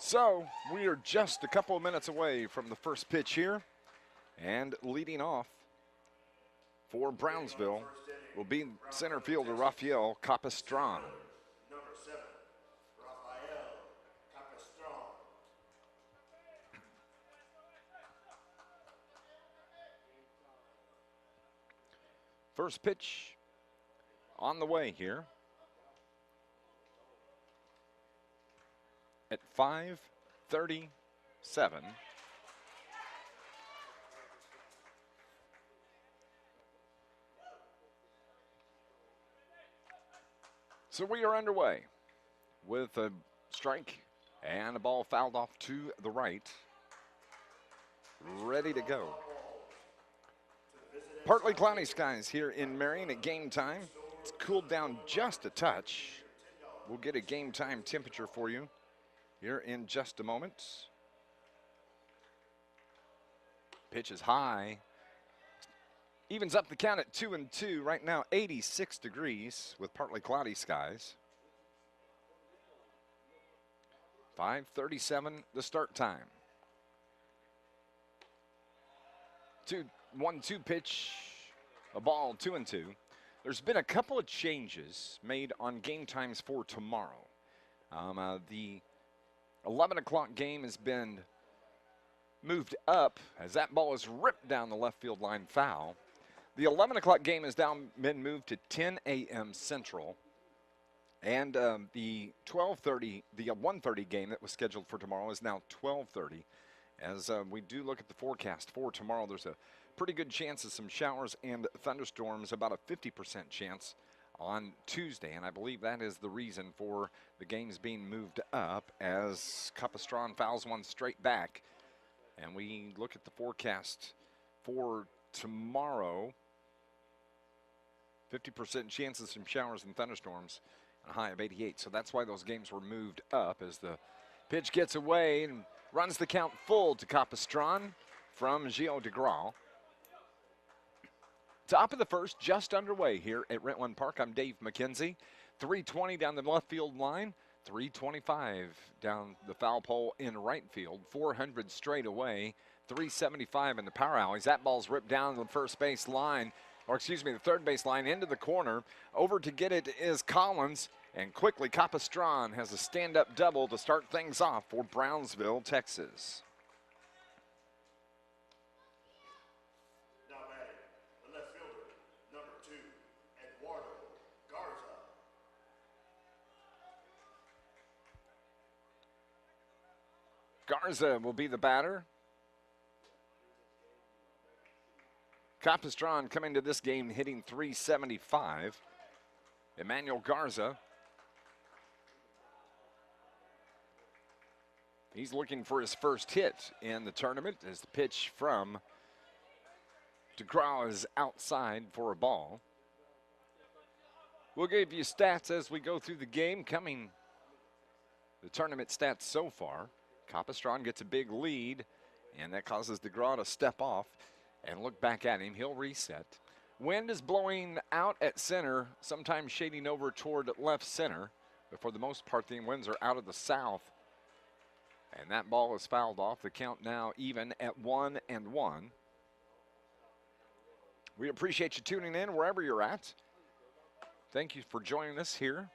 So we are just a couple of minutes away from the first pitch here, and leading off for Brownsville will be center fielder Rafael Capistran. Number 7, Rafael Capistran. First pitch on the way here at 5:37. So we are underway with a strike and a ball fouled off to the right. Ready to go. Partly cloudy skies here in Marion at game time. It's cooled down just a touch. We'll get a game time temperature for you here in just a moment. Pitch is high. Evens up the count at 2-2. Right now, 86 degrees with partly cloudy skies. 5:37 the start time. 1-2 pitch, a ball, 2-2. There's been a couple of changes made on game times for tomorrow. The 11 o'clock game has been moved up as that ball is ripped down the left field line foul. The 11 o'clock game has now been moved to 10 a.m. Central. And the 1:30 game that was scheduled for tomorrow is now 12:30. As we do look at the forecast for tomorrow, there's a pretty good chance of some showers and thunderstorms, about a 50% chance on Tuesday. And I believe that is the reason for the games being moved up as Capistran fouls one straight back. And we look at the forecast for tomorrow. 50% chance of some showers and thunderstorms, a high of 88. So that's why those games were moved up as the pitch gets away and runs the count full to Capistran from Gio DeGraw. Top of the first, just underway here at Rentland Park. I'm Dave McKenzie. 320 down the left field line, 325 down the foul pole in right field, 400 straight away, 375 in the power alleys. That ball's ripped down the first base line, or excuse me, the third base line into the corner. Over to get it is Collins, and quickly Capistran has a stand-up double to start things off for Brownsville, Texas. Now batting, the left fielder, number 2, Eduardo Garza. Garza will be the batter. Capistran coming to this game hitting 375. Emmanuel Garza. He's looking for his first hit in the tournament as the pitch from DeGraw is outside for a ball. We'll give you stats as we go through the game. Coming the tournament stats so far. Capistran gets a big lead, and that causes DeGraw to step off and look back at him. He'll reset. Wind is blowing out at center, sometimes shading over toward left center. But for the most part, the winds are out of the south. And that ball is fouled off. The count now even at 1-1. We appreciate you tuning in wherever you're at. Thank you for joining us here.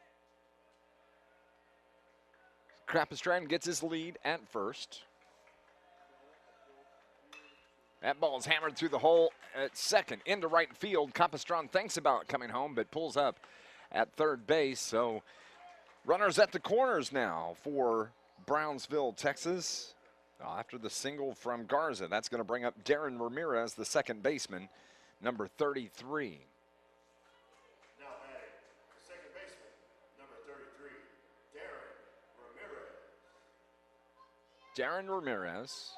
Capistran gets his lead at first. That ball is hammered through the hole at second into right field. Capistran thinks about coming home, but pulls up at third base. So runners at the corners now for Brownsville, Texas. After the single from Garza, that's going to bring up Darren Ramirez, the second baseman, number 33. Now batting, the second baseman, number 33, Darren Ramirez. Darren Ramirez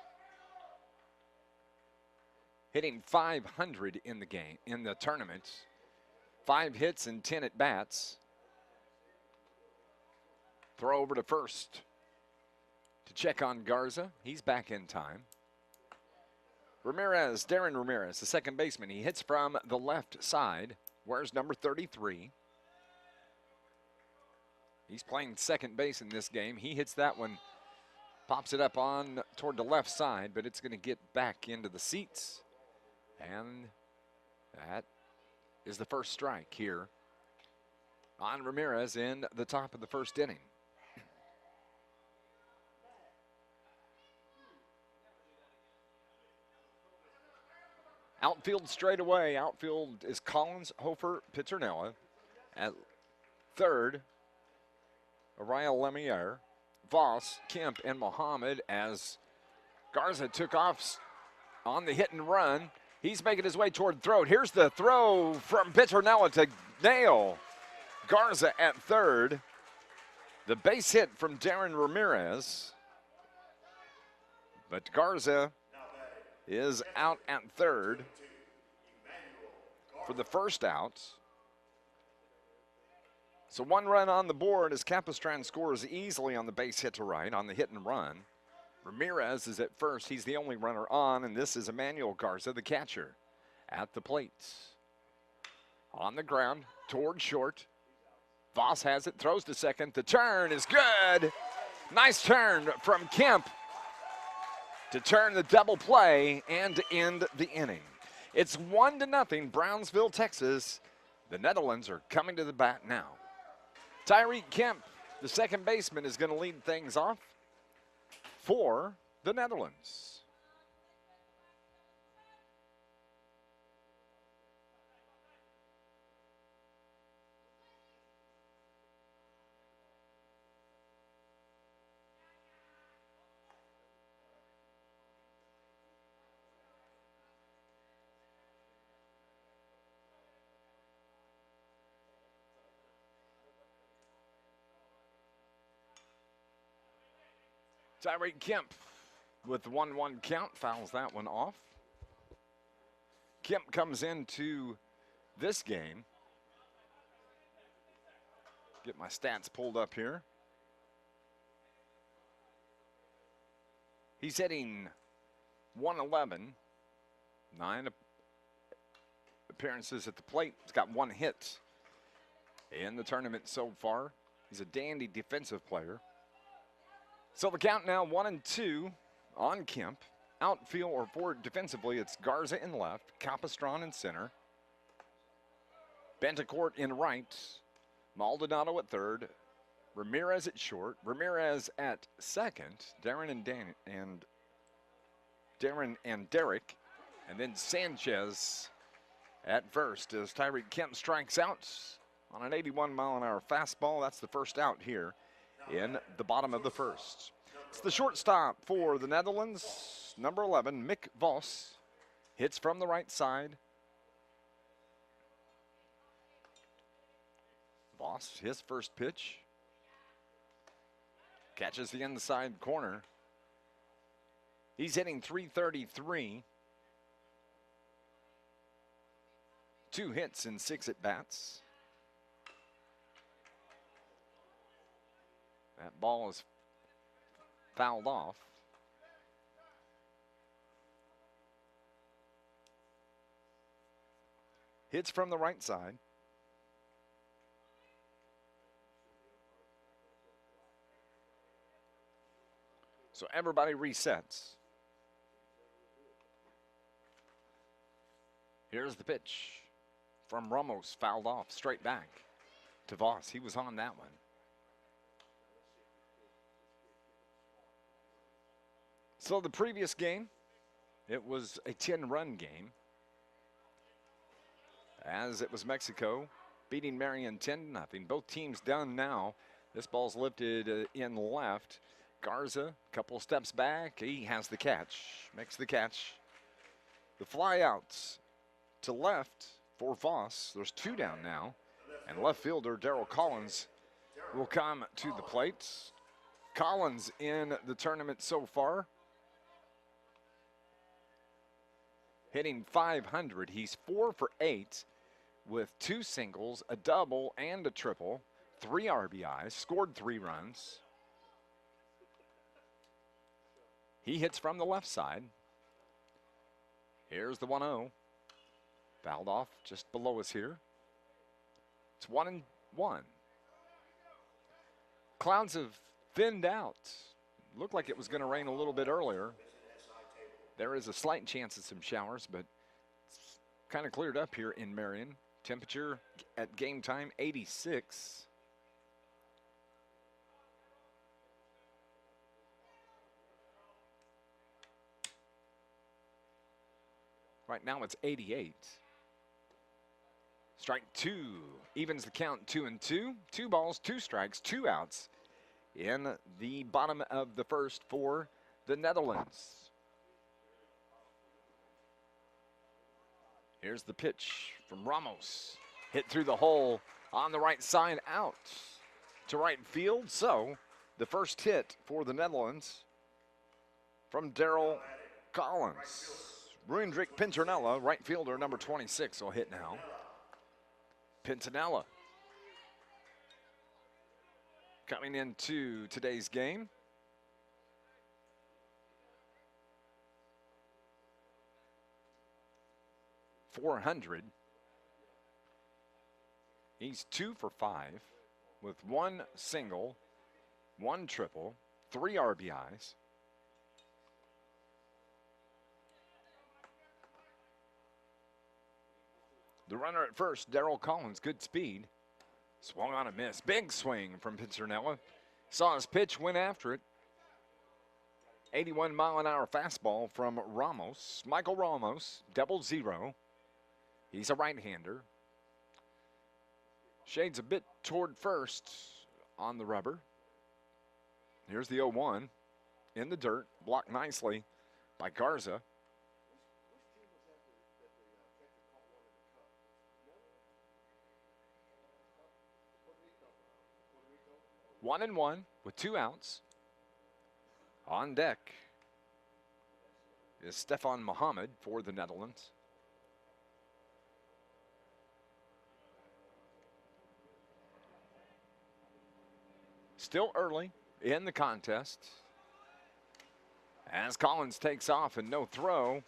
hitting 500 in the game, in the tournament. 5 hits and 10 at bats. Throw over to first to check on Garza. He's back in time. Ramirez, Darren Ramirez, the second baseman. He hits from the left side. Wears number 33. He's playing second base in this game. He hits that one Pops it up on toward the left side, but it's going to get back into the seats. And that is the first strike here on Ramirez in the top of the first inning. Outfield straight away. Outfield is Collins, Hofer, Pizzernella. At third, Araya Lemiere, Voss, Kemp, and Muhammad as Garza took off on the hit and run. He's making his way toward throat. Here's the throw from Pizzernella to nail Garza at third. The base hit from Darren Ramirez. But Garza is out at third for the first out. So 1 run on the board as Capistran scores easily on the base hit to right on the hit and run. Ramirez is at first. He's the only runner on, and this is Emmanuel Garza, the catcher, at the plate. On the ground, toward short. Voss has it, throws to second. The turn is good. Nice turn from Kemp to turn the double play and to end the inning. It's 1-0, Brownsville, Texas. The Netherlands are coming to the bat now. Tyreek Kemp, the second baseman, is going to lead things off for the Netherlands. Tyreek Kemp with the 1-1 count fouls that one off. Kemp comes into this game. Get my stats pulled up here. He's hitting 111, 9 appearances at the plate. He's got 1 hit in the tournament so far. He's a dandy defensive player. So the count now 1-2 on Kemp. Outfield or forward defensively, it's Garza in left, Capistran in center, Bentecourt in right, Maldonado at third, Ramirez at short, Ramirez at second, Darren and Derek, and then Sanchez at first as Tyreek Kemp strikes out on an 81-mile-an-hour fastball. That's the first out here in the bottom of the first. It's the shortstop for the Netherlands, number 11, Mick Voss. Hits from the right side. Voss, his first pitch. Catches the inside corner. He's hitting .333. 2 hits and 6 at-bats. That ball is fouled off. Hits from the right side. So everybody resets. Here's the pitch from Ramos, fouled off, straight back to Voss. He was on that one. So the previous game, it was a 10-run game, as it was Mexico beating Marion 10-0. Both teams done now. This ball's lifted in left. Garza, couple steps back. He has the catch, makes the catch. The fly outs to left for Voss. There's 2 down now. And left fielder Darryl Collins will come to the plate. Collins in the tournament so far, hitting .500. He's 4 for 8 with 2 singles, a double, and a triple. 3 RBIs, scored 3 runs. He hits from the left side. Here's the 1-0. Fouled off just below us here. It's 1-1. Clouds have thinned out. looked like it was going to rain a little bit earlier. There is a slight chance of some showers, but it's kind of cleared up here in Marion. Temperature at game time, 86. Right now it's 88. Strike two, evens the count 2-2. 2 balls, 2 strikes, 2 outs in the bottom of the first for the Netherlands. Here's the pitch from Ramos. Hit through the hole on the right side, out to right field. So the first hit for the Netherlands from Daryl Collins. Ruindrick Pintanella, right fielder, number 26, will hit now. Pintanella coming into today's game. .400. He's 2 for 5 with 1 single, 1 triple, 3 RBIs. The runner at first, Daryl Collins, good speed. Swung on a miss. Big swing from Pintanella. Saw his pitch, went after it. 81-mile-an-hour fastball from Ramos. Michael Ramos, 0-0. He's a right-hander. Shades a bit toward first on the rubber. Here's the 0-1 in the dirt, blocked nicely by Garza. One and one with 2 outs. On deck is Stefan Muhammad for the Netherlands. Still early in the contest as Collins takes off and no throw.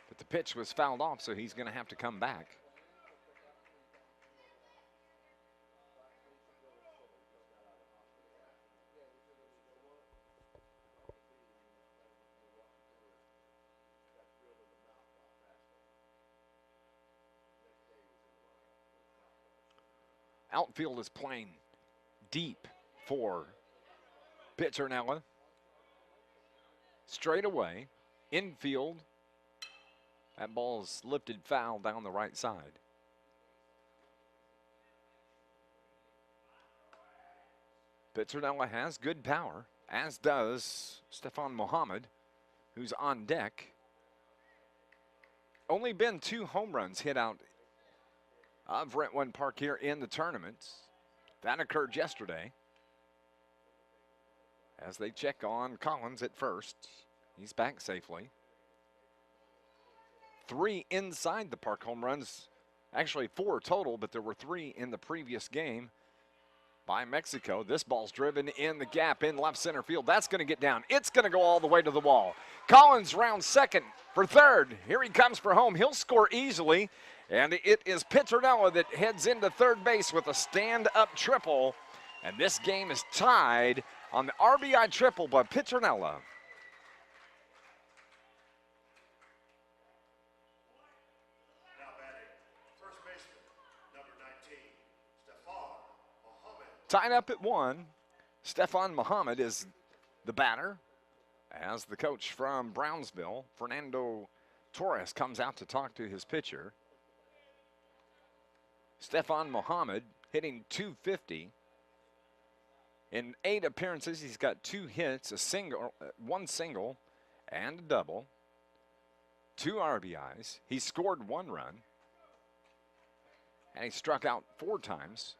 But the pitch was fouled off, so he's going to have to come back. Outfield is playing deep for Pintanella. Straight away, infield. That ball's lifted foul down the right side. Pintanella has good power, as does Stefan Muhammad, who's on deck. Only been 2 home runs hit out of Rentwood Park here in the tournament. That occurred yesterday. As they check on Collins at first. He's back safely. 3 inside the park home runs. Actually 4 total, but there were 3 in the previous game by Mexico. This ball's driven in the gap in left center field. That's going to get down. It's going to go all the way to the wall. Collins rounds second for third. Here he comes for home. He'll score easily. And it is Pintanella that heads into third base with a stand-up triple. And this game is tied on the RBI triple by Pintanella. Now batting, first baseman, number 19, Stefan Muhammad. Tied up at 1. Stefan Muhammad is the batter as the coach from Brownsville, Fernando Torres, comes out to talk to his pitcher. Stefan Muhammad hitting .250. In 8 appearances, he's got 2 hits, a single, 1 single, and a double. 2 RBIs. He scored 1 run. And he struck out 4 times.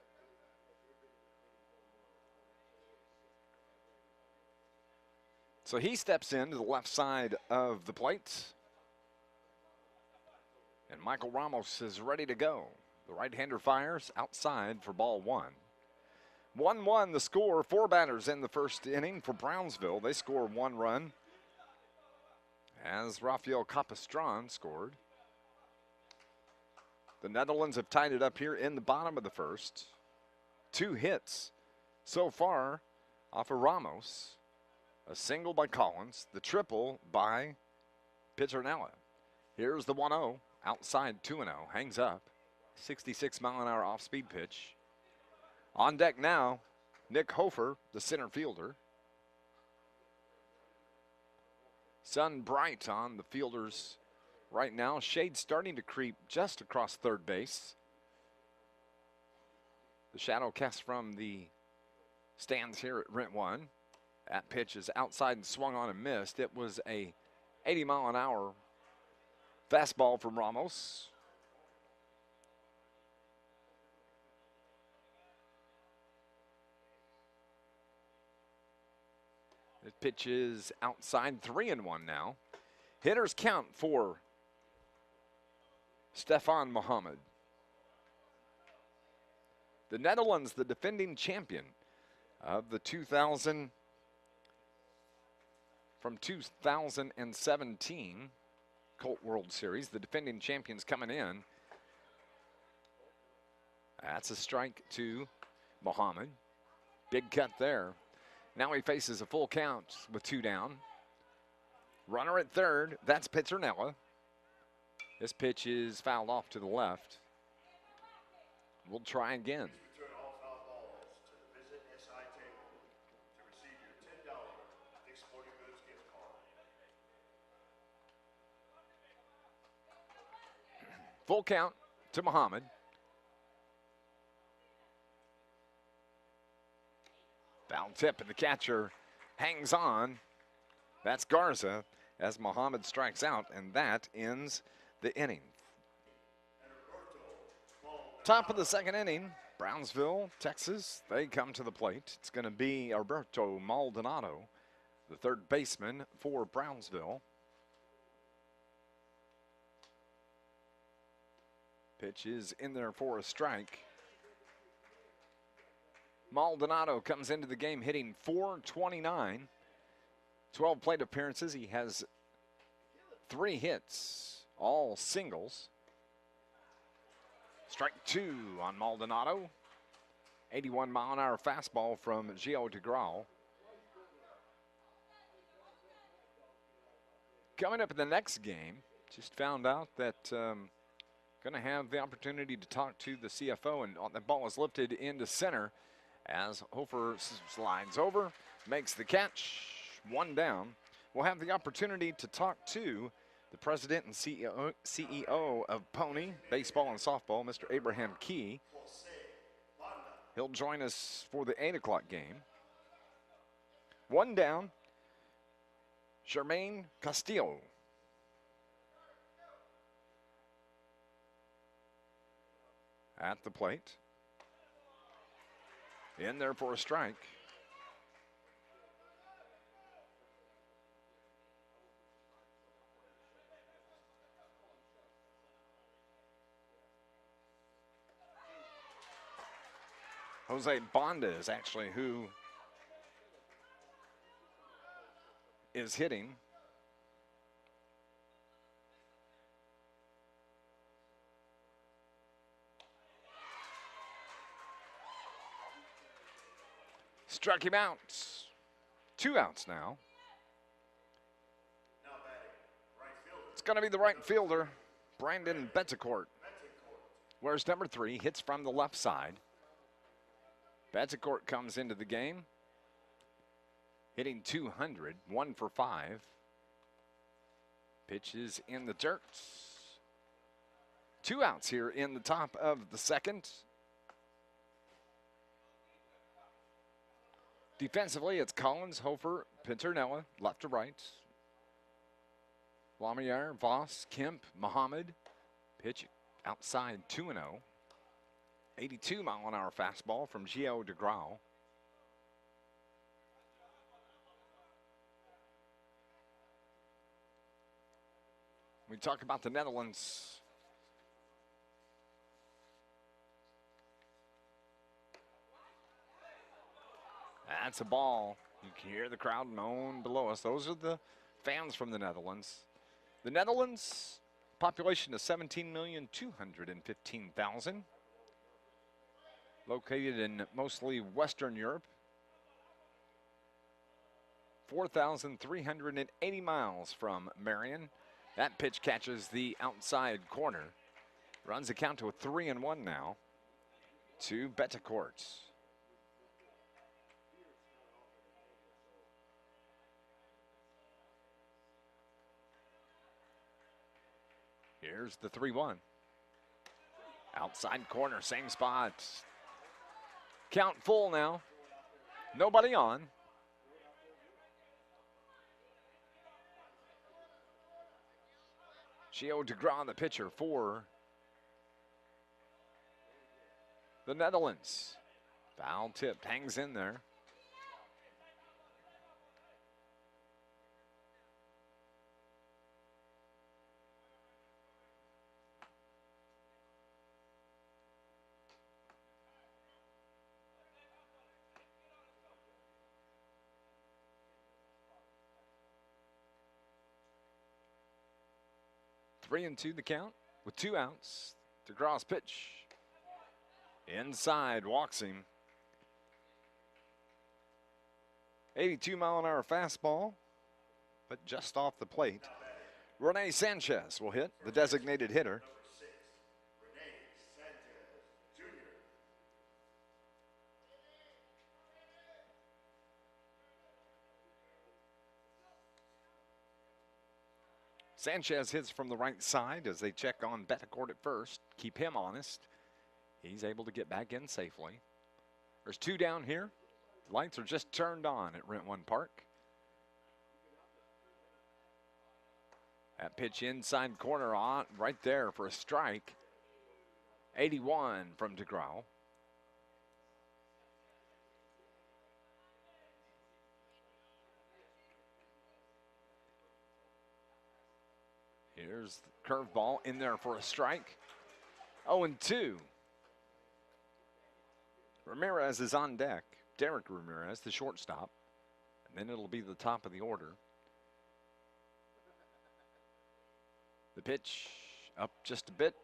So he steps into the left side of the plate. And Michael Ramos is ready to go. The right-hander fires outside for ball 1. 1-1 the score. 4 batters in the first inning for Brownsville. They score 1 run as Rafael Capistran scored. The Netherlands have tied it up here in the bottom of the first. 2 hits so far off of Ramos. A single by Collins, the triple by Pizzernella. Here's the 1-0, outside 2-0, hangs up. 66-mile-an-hour off-speed pitch. On deck now, Nick Hofer, the center fielder. Sun bright on the fielders right now. Shade starting to creep just across third base. The shadow cast from the stands here at Rent 1. That pitch is outside and swung on and missed. It was a 80-mile-an-hour fastball from Ramos. The pitch is outside, 3-1 now. Hitters count for Stefan Muhammad. The Netherlands, the defending champion of the 2017 Colt World Series. The defending champions coming in. That's a strike to Muhammad. Big cut there. Now he faces a full count with 2 down. Runner at third, that's Pizzernella. This pitch is fouled off to the left. We'll try again. Return all foul balls to the Visit SI table to receive your $10 Dick's Sporting Goods gift card. Full count to Muhammad. Foul tip, and the catcher hangs on. That's Garza as Muhammad strikes out, and that ends the inning. Top of the second inning, Brownsville, Texas, they come to the plate. It's going to be Alberto Maldonado, the third baseman for Brownsville. Pitch is in there for a strike. Maldonado comes into the game hitting .429, 12 plate appearances. He has 3 hits, all singles. Strike 2 on Maldonado. 81-mile-an-hour fastball from Gio DeGraw. Coming up in the next game, just found out that going to have the opportunity to talk to the CFO, and the ball is lifted into center as Hofer slides over, makes the catch, 1 down. We'll have the opportunity to talk to the president and CEO of Pony Baseball and Softball, Mr. Abraham Key. He'll join us for the 8 o'clock game. 1 down, Jermaine Castillo. At the plate. In there for a strike. Jose Bonda is actually who is hitting. Struck him out. 2 outs now. Now batting, right fielder. It's going to be the right fielder, Brandon Betancourt. Where's number 3, hits from the left side. Betancourt comes into the game, hitting .200, 1 for 5. Pitches in the dirt. 2 outs here in the top of the second. Defensively, it's Collins, Hofer, Pizzernella, left to right. Lamier, Voss, Kemp, Muhammad. Pitch outside 2-0. 82-mile-an-hour fastball from Gio DeGraw. We talk about the Netherlands. That's a ball. You can hear the crowd moan below us. Those are the fans from the Netherlands. The Netherlands, population of 17,215,000. Located in mostly Western Europe. 4,380 miles from Marion. That pitch catches the outside corner. Runs the count to a 3-1 now to Betancourt. Here's the 3-1. Outside corner, same spot. Count full now. Nobody on. Gio DeGraw, the pitcher for the Netherlands. Foul tipped, hangs in there. Three and two the count with 2 outs. DeGraw's pitch. Inside, walks him. 82-mile-an-hour fastball, but just off the plate. Rene Sanchez will hit, the designated hitter. Sanchez hits from the right side as they check on Betancourt at first, keep him honest. He's able to get back in safely. There's 2 down here. Lights are just turned on at Rent One Park. That pitch inside corner on right there for a strike. 81 from DeGraw. Here's the curveball in there for a strike. 0-2. Ramirez is on deck. Derek Ramirez, the shortstop. And then it'll be the top of the order. The pitch up just a bit.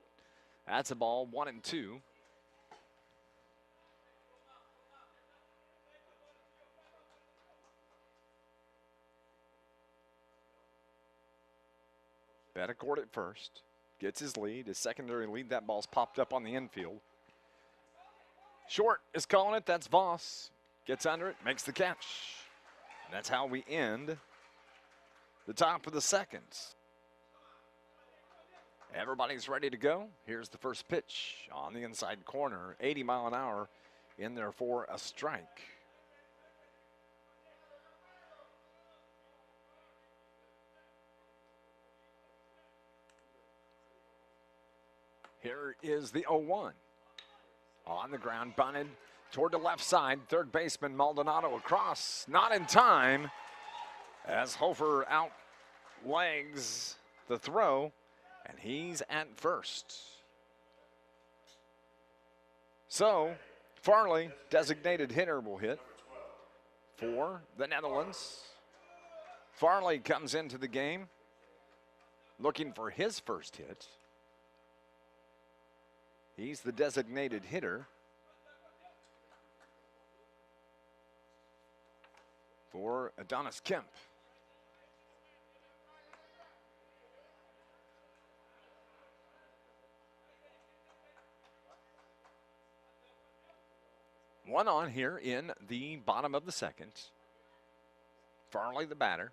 That's a ball, 1-2. Betancourt at first. Gets his lead, his secondary lead. That ball's popped up on the infield. Short is calling it. That's Voss. Gets under it, makes the catch. And that's how we end the top of the second. Everybody's ready to go. Here's the first pitch on the inside corner. 80-mile-an-hour in there for a strike. Here is the 0-1. On the ground, bunted toward the left side. Third baseman Maldonado across. Not in time as Hofer outlegs the throw, and he's at first. So Farley, designated hitter, will hit for the Netherlands. Farley comes into the game looking for his first hit. He's the designated hitter for Adonis Kemp. One on here in the bottom of the second. Farley the batter.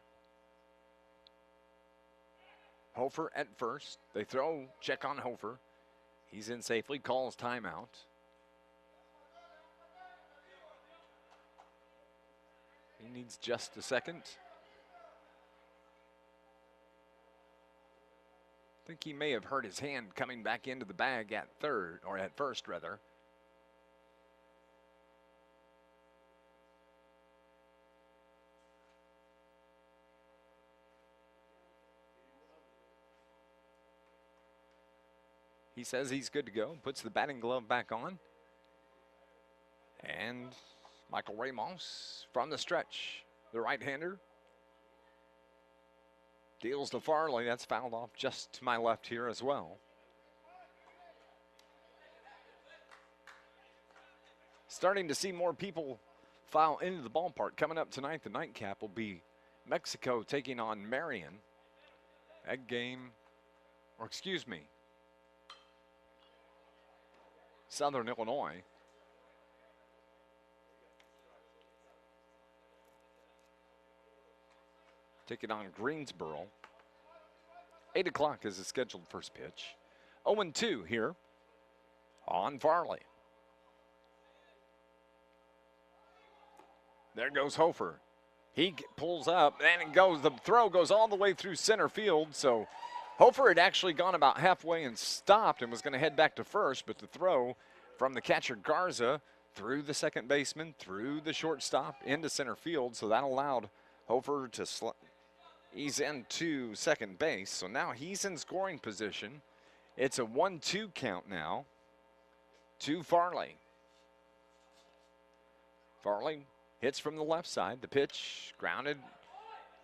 Hofer at first. They throw, check on Hofer. He's in safely, calls timeout. He needs just a second. I think he may have hurt his hand coming back into the bag at third, or at first rather. He says he's good to go, puts the batting glove back on. And Michael Ramos from the stretch, the right-hander. Deals to Farley, that's fouled off just to my left here as well. Starting to see more people file into the ballpark. Coming up tonight, the nightcap will be Mexico taking on Marion. That game, or excuse me, Southern Illinois. Taking on Greensboro. 8 o'clock is the scheduled first pitch. 0-2 here on Farley. There goes Hofer. He pulls up, and it goes. The throw goes all the way through center field. So Hofer had actually gone about halfway and stopped and was going to head back to first, but the throw from the catcher Garza through the second baseman, through the shortstop, into center field. So that allowed Hofer to ease into second base. So now he's in scoring position. It's a 1-2 count now to Farley. Farley hits from the left side. The pitch grounded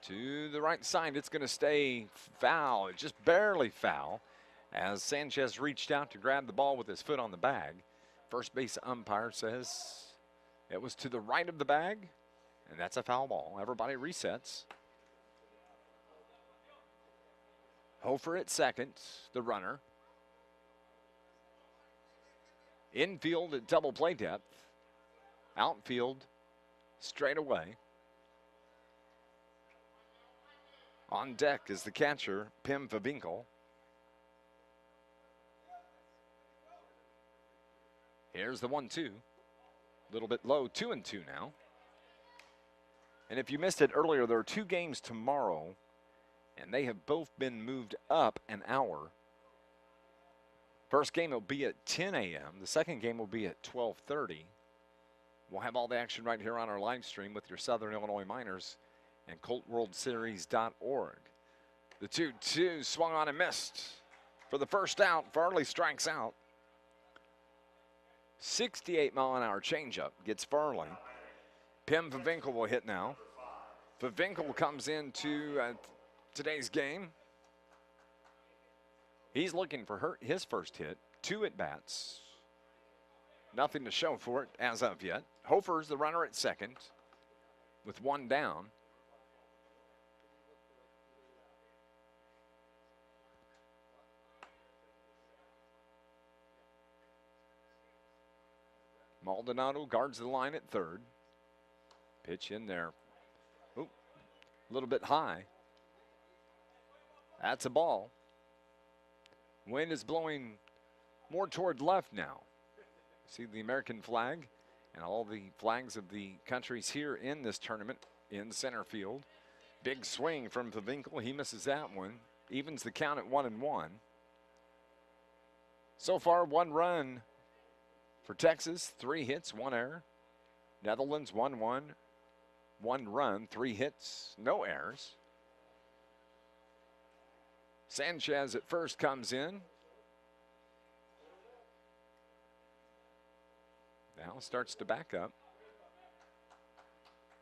to the right side. It's going to stay foul, just barely foul, as Sanchez reached out to grab the ball with his foot on the bag. First base umpire says it was to the right of the bag, and that's a foul ball. Everybody resets. Hofer at second, the runner. Infield at double play depth. Outfield straight away. On deck is the catcher, Pim Favinkel. Here's the 1-2. A little bit low, 2-2 now. And if you missed it earlier, there are 2 games tomorrow, and they have both been moved up an hour. First game will be at 10 a.m. The second game will be at 12:30. We'll have all the action right here on our live stream with your Southern Illinois Miners and ColtWorldSeries.org. The 2-2 swung on and missed. For the first out, Farley strikes out. 68-mile-an-hour changeup gets Farley. Pim Favinkel will hit now. Favinkel comes into today's game. He's looking for his first hit. 2 at-bats. Nothing to show for it as of yet. Hofer's the runner at second with 1 down. Maldonado guards the line at third. Pitch in there. Oop, a little bit high. That's a ball. Wind is blowing more toward left now. See the American flag and all the flags of the countries here in this tournament in center field. Big swing from Favinkel. He misses that one. Evens the count at 1-1. So far, 1 run for Texas, 3 hits, 1 error. Netherlands 1-1, 1 run, 3 hits, no errors. Sanchez at first comes in. Now starts to back up.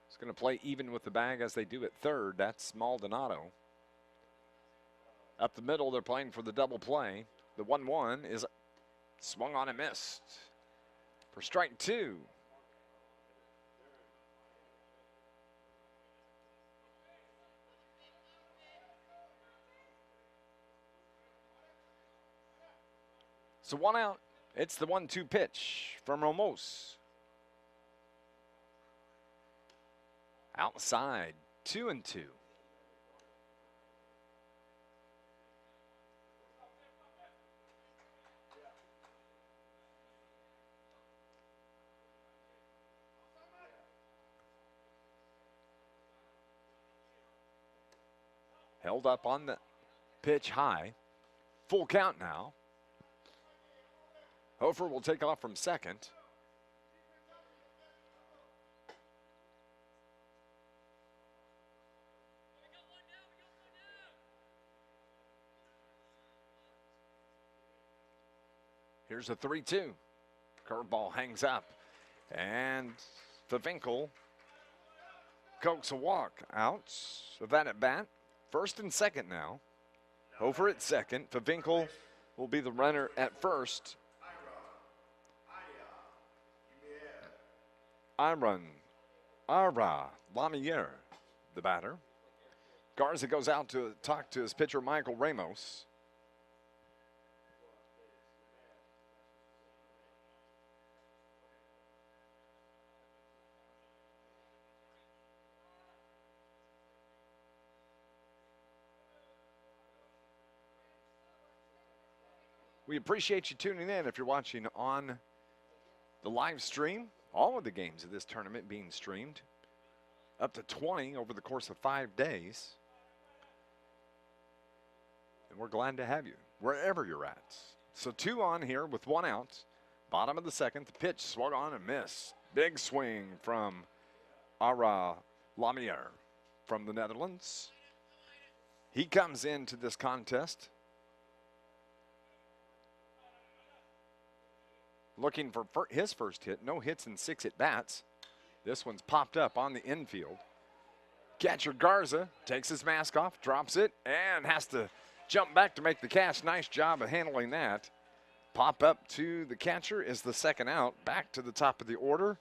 He's going to play even with the bag as they do at third. That's Maldonado. Up the middle, they're playing for the double play. The 1-1 is swung on and missed for strike 2. So 1 out. It's the 1-2 pitch from Ramos. Outside, 2-2. Held up on the pitch high. Full count now. Hofer will take off from second. Here's a 3-2. Curveball hangs up. And Favinkel coax a walk out. So that at bat. First and second now. Hofer at second. Favinkel will be the runner at first. Ara Lamier, the batter. Garza goes out to talk to his pitcher, Michael Ramos. We appreciate you tuning in if you're watching on the live stream. All of the games of this tournament being streamed, up to 20 over the course of 5 days. And we're glad to have you wherever you're at. So 2 on here with 1 out. Bottom of the second, the pitch swung on and missed. Big swing from Ara Lamier from the Netherlands. He comes into this contest looking for his first hit. No hits in 6 at-bats. This one's popped up on the infield. Catcher Garza takes his mask off, drops it, and has to jump back to make the catch. Nice job of handling that. Pop up to the catcher is the second out. Back to the top of the order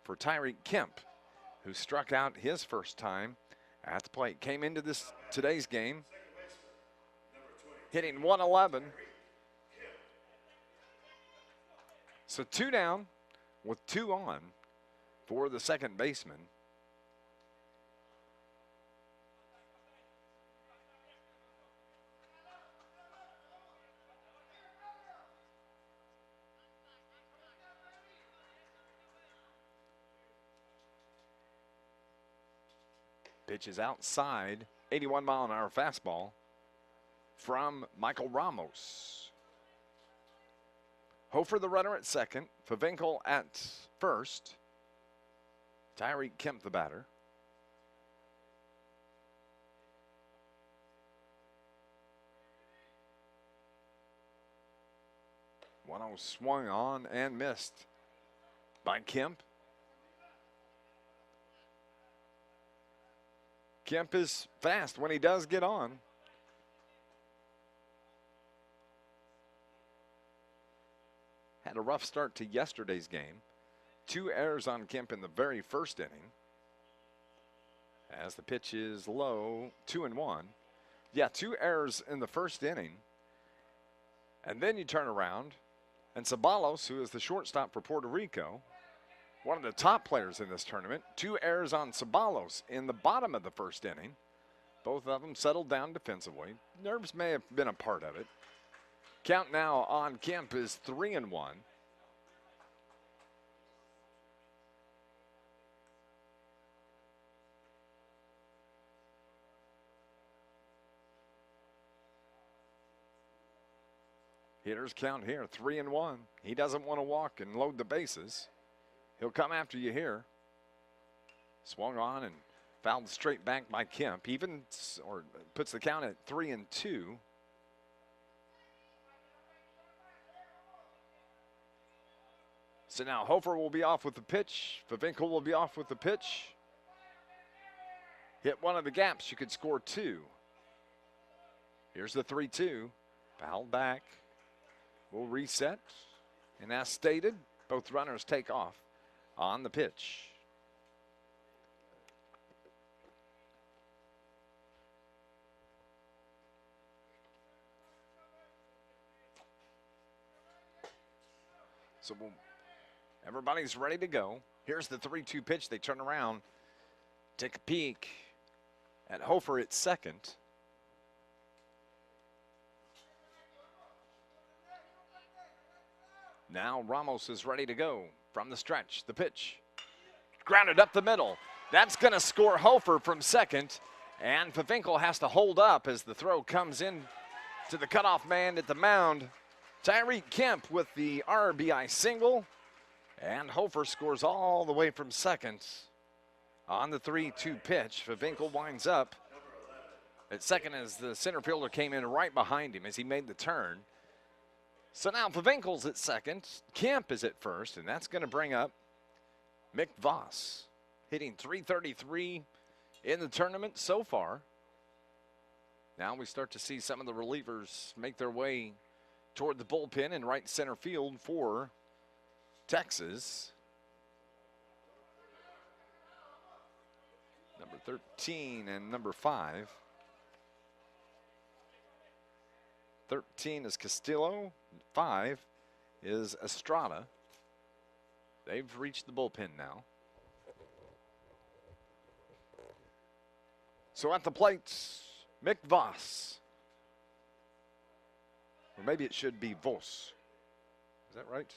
for Tyreek Kemp, who struck out his first time at the plate. Came into today's game hitting 111. So 2 down with 2 on for the second baseman. Pitch is outside, 81-mile-an-hour fastball from Michael Ramos. Hofer the runner at second, Favinkel at first, Tyreek Kemp the batter. One swung on and missed by Kemp. Kemp is fast when he does get on. Had a rough start to yesterday's game. 2 errors on Kemp in the very first inning. As the pitch is low, 2-1. Yeah, 2 errors in the first inning. And then you turn around, and Ceballos, who is the shortstop for Puerto Rico, one of the top players in this tournament, 2 errors on Ceballos in the bottom of the first inning. Both of them settled down defensively. Nerves may have been a part of it. Count now on Kemp is 3-1. Hitters count here, 3-1. He doesn't want to walk and load the bases. He'll come after you here. Swung on and fouled straight back by Kemp. Or puts the count at 3-2. So now Hofer will be off with the pitch. Favinkel will be off with the pitch. Hit one of the gaps, you could score 2. Here's the 3-2. Fouled back. We'll reset. And as stated, both runners take off on the pitch. So everybody's ready to go. Here's the 3-2 pitch. They turn around, take a peek at Hofer at second. Now Ramos is ready to go from the stretch. The pitch grounded up the middle. That's going to score Hofer from second. And Favinkel has to hold up as the throw comes in to the cutoff man at the mound. Tyreek Kemp with the RBI single. And Hofer scores all the way from second on the 3-2 pitch. Favinkel winds up at second as the center fielder came in right behind him as he made the turn. So now Favinkel's at second, Kemp is at first, and that's going to bring up Mick Voss, hitting .333 in the tournament so far. Now we start to see some of the relievers make their way toward the bullpen in right center field for Texas. Number 13 and number 5. 13 is Castillo. 5 is Estrada. They've reached the bullpen now. So at the plate, Mick Voss. Or maybe it should be Vos. Is that right?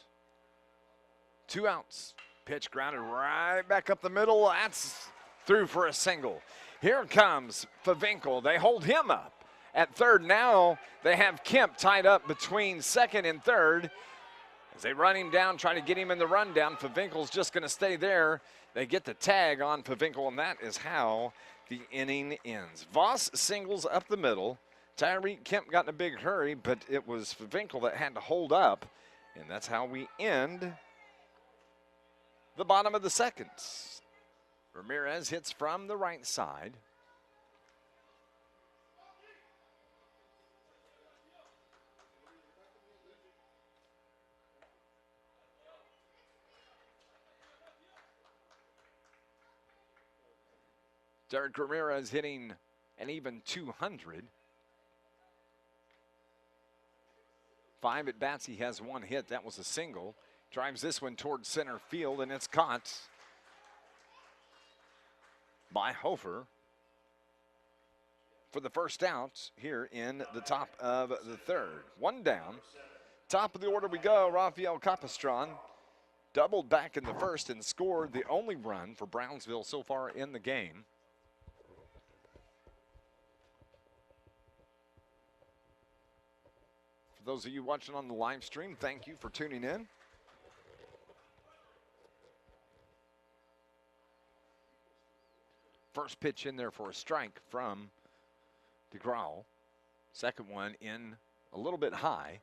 2 outs. Pitch grounded right back up the middle. That's through for a single. Here comes Favinkel. They hold him up at third. Now they have Kemp tied up between second and third. As they run him down, trying to get him in the rundown, Favinkel's just going to stay there. They get the tag on Favinkel, and that is how the inning ends. Voss singles up the middle. Tyreek Kemp got in a big hurry, but it was Favinkel that had to hold up, and that's how we end the bottom of the second. Ramirez hits from the right side. Derek Ramirez hitting an even 200. 5 at bats, he has 1 hit. That was a single. Drives this one towards center field, and it's caught by Hofer for the first out here in the top of the third. 1 down. Top of the order we go. Rafael Capistran doubled back in the first and scored the only run for Brownsville so far in the game. For those of you watching on the live stream, thank you for tuning in. First pitch in there for a strike from DeGraw. Second one in a little bit high.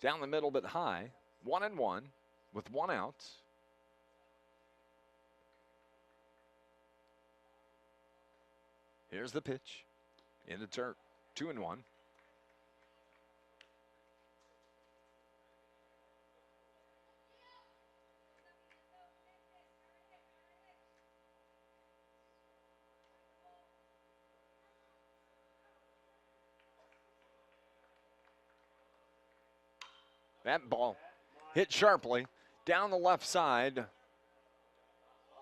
Down the middle, but high. 1-1 with 1 out. Here's the pitch. In the dirt. 2-1. That ball hit sharply down the left side.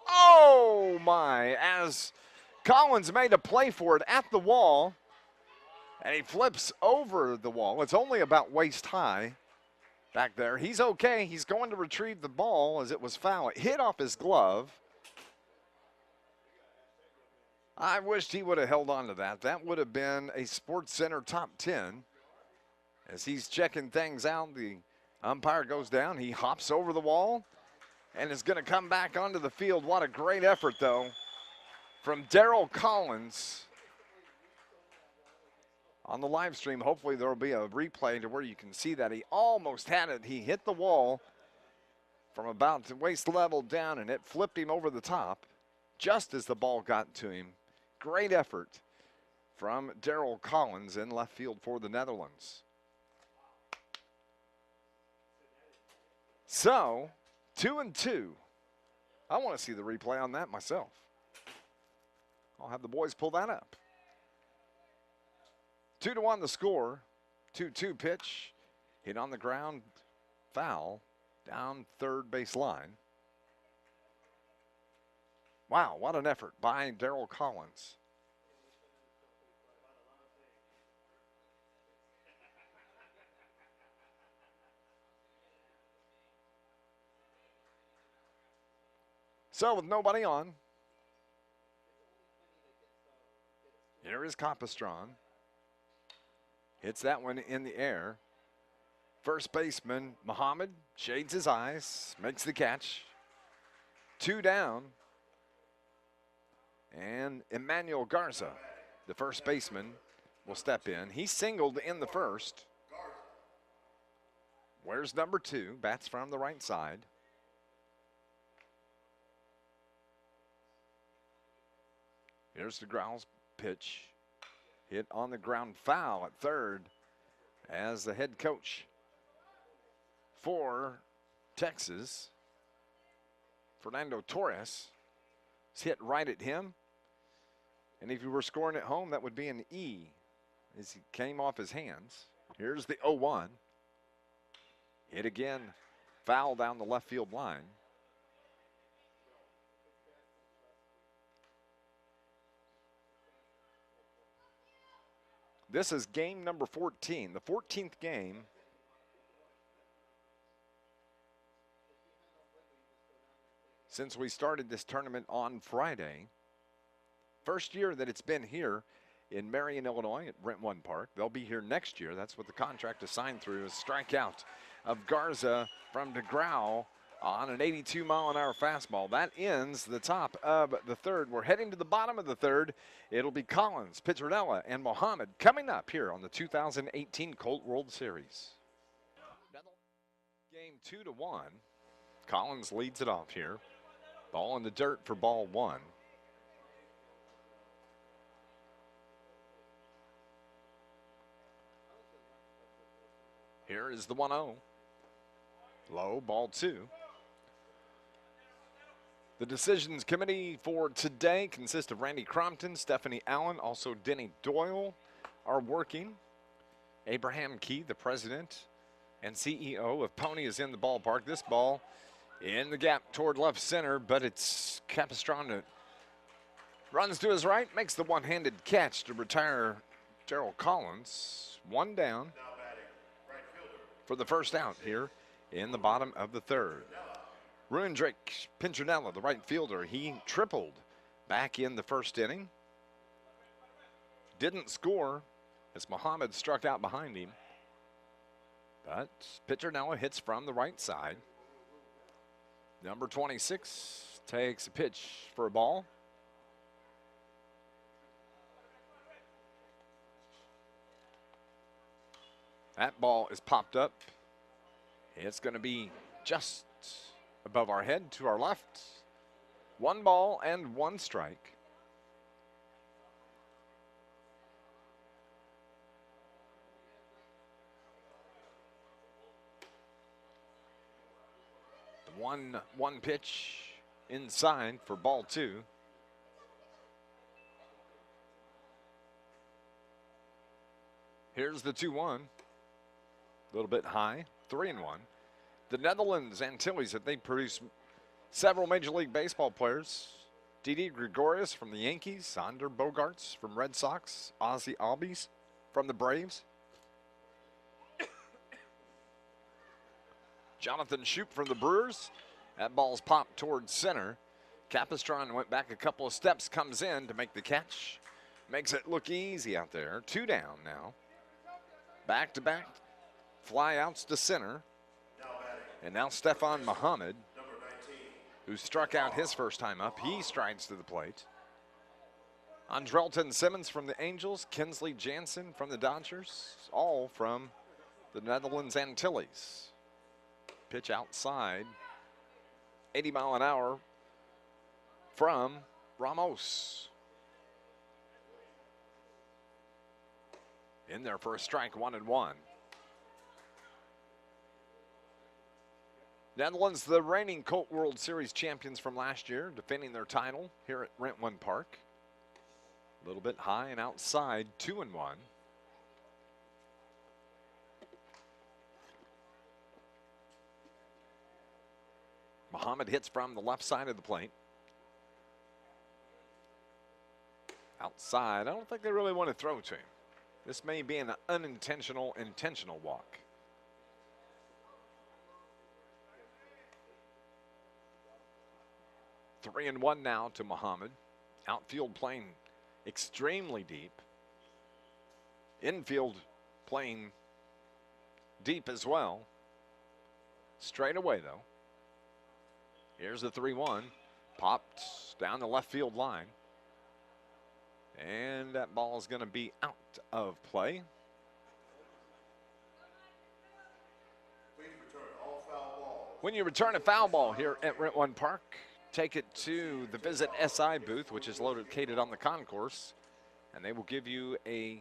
Oh my, as Collins made a play for it at the wall, and he flips over the wall. It's only about waist high back there. He's okay. He's going to retrieve the ball as it was foul. It hit off his glove. I wished he would have held on to that. That would have been a Sports Center top 10. As he's checking things out, the umpire goes down. He hops over the wall and is going to come back onto the field. What a great effort, though, from Darryl Collins. On the live stream, hopefully there will be a replay to where you can see that he almost had it. He hit the wall from about waist level down, and it flipped him over the top just as the ball got to him. Great effort from Darryl Collins in left field for the Netherlands. So, 2-2. I want to see the replay on that myself. I'll have the boys pull that up. 2-1 the score. 2-2 pitch. Hit on the ground. Foul. Down third base line. Wow, what an effort by Darryl Collins. So with nobody on, here is Capistran. Hits that one in the air. First baseman Muhammad shades his eyes, makes the catch. 2 down. And Emmanuel Garza, the first baseman, will step in. He singled in the first. Where's number 2? Bats from the right side. Here's DeGraw's pitch. Hit on the ground, foul at third as the head coach for Texas, Fernando Torres, is hit right at him. And if you were scoring at home, that would be an E as he came off his hands. Here's the 0-1. Hit again, foul down the left field line. This is game number 14, the 14th game since we started this tournament on Friday. First year that it's been here in Marion, Illinois at Rent One Park. They'll be here next year. That's what the contract is signed through. A strikeout of Garza from DeGrau on an 82-mile-an-hour fastball. That ends the top of the third. We're heading to the bottom of the third. It'll be Collins, Pizzarella, and Mohammed coming up here on the 2018 Colt World Series. Game 2-1. Collins leads it off here. Ball in the dirt for ball one. Here is the 1-0. Low, ball two. The decisions committee for today consists of Randy Crompton, Stephanie Allen, also Denny Doyle are working. Abraham Key, the president and CEO of Pony, is in the ballpark. This ball in the gap toward left center, but it's Capistran that runs to his right, makes the one-handed catch to retire Gerald Collins. One down for the first out here in the bottom of the third. Drake Pinchinella, the right fielder, he tripled back in the first inning. Didn't score as Mohammed struck out behind him. But Pinchinella hits from the right side. Number 26 takes a pitch for a ball. That ball is popped up. It's going to be just above our head to our left. 1 ball and 1 strike. One pitch inside for ball 2. Here's the 2-1. A little bit high, 3-1. The Netherlands Antilles, that they produce several Major League Baseball players. Didi Gregorius from the Yankees, Sander Bogarts from Red Sox, Ozzie Albies from the Braves. Jonathan Shoup from the Brewers. That ball's popped towards center. Capistran went back a couple of steps, comes in to make the catch. Makes it look easy out there. 2 down now. Back-to-back fly outs to center. And now Stefan Mohammed, who struck out his first time up, he strides to the plate. Andrelton Simmons from the Angels, Kinsley Jansen from the Dodgers, all from the Netherlands Antilles. Pitch outside, 80 mile an hour from Ramos. In there for a strike, 1-1. Netherlands, the reigning Colt World Series champions from last year, defending their title here at Rent One Park. A little bit high and outside, 2-1. Mohammed hits from the left side of the plate. Outside, I don't think they really want to throw to him. This may be an unintentional, intentional walk. Three and one now to Mohammed. Outfield playing extremely deep. Infield playing deep as well. Straight away though. Here's the 3-1. Popped down the left field line. And that ball is going to be out of play. Please return all foul balls. When you return a foul ball here at Rent One Park, take it to the Visit SI booth, which is located on the concourse, and they will give you a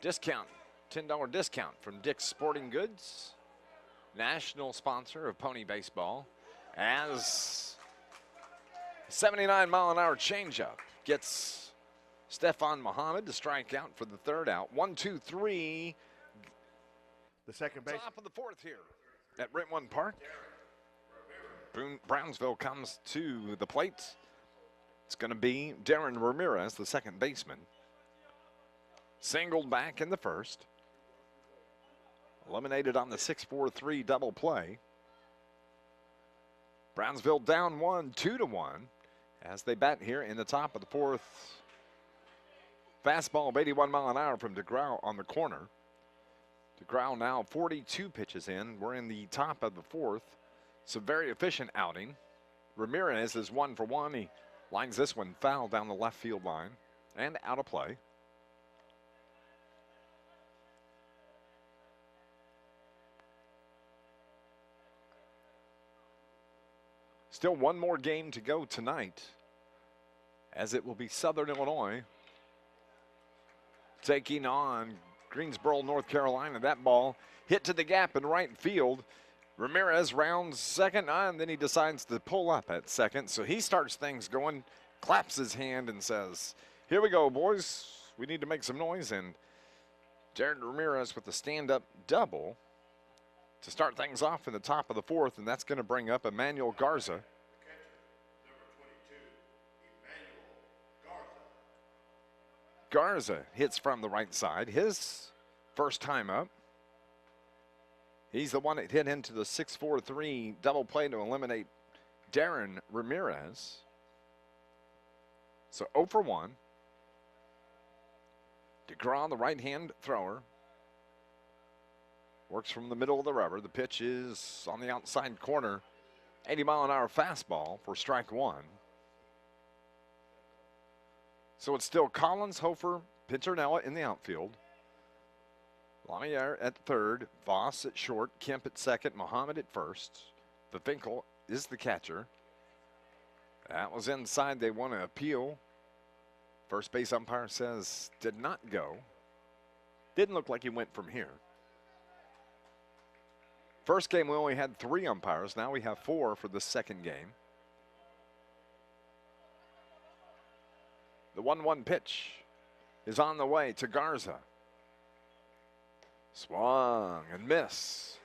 discount, $10 discount from Dick's Sporting Goods, national sponsor of Pony Baseball, as 79 mile an hour changeup gets Stefan Muhammad to strike out for the third out. 1, 2, 3. The second base. Top of the fourth here at Brentwood Park. Brownsville comes to the plate. It's going to be Darren Ramirez, the second baseman. Singled back in the first. Eliminated on the 6-4-3 double play. Brownsville down 1, 2-1 as they bat here in the top of the fourth. Fastball of 81 mile an hour from DeGrau on the corner. DeGrau now 42 pitches in. We're in the top of the fourth. It's a very efficient outing. Ramirez is 1 for 1. He lines this one foul down the left field line and out of play. Still one more game to go tonight, as it will be Southern Illinois taking on Greensboro, North Carolina. That ball hit to the gap in right field. Ramirez rounds second, and then he decides to pull up at second. So he starts things going, claps his hand and says, "Here we go, boys. We need to make some noise." And Jared Ramirez with the stand-up double to start things off in the top of the fourth, and that's going to bring up Emmanuel Garza. Garza hits from the right side, his first time up. He's the one that hit into the 6-4-3 double play to eliminate Darren Ramirez. So 0 for 1. DeGraw, the right-hand thrower, works from the middle of the rubber. The pitch is on the outside corner. 80 mile an hour fastball for strike one. So it's still Collins, Hofer, Pizzernella in the outfield. Lamier at third, Voss at short, Kemp at second, Muhammad at first. Finkel is the catcher. That was inside. They want to appeal. First base umpire says did not go. Didn't look like he went from here. First game we only had 3 umpires. Now we have 4 for the second game. The 1-1 pitch is on the way to Garza. Swung and miss.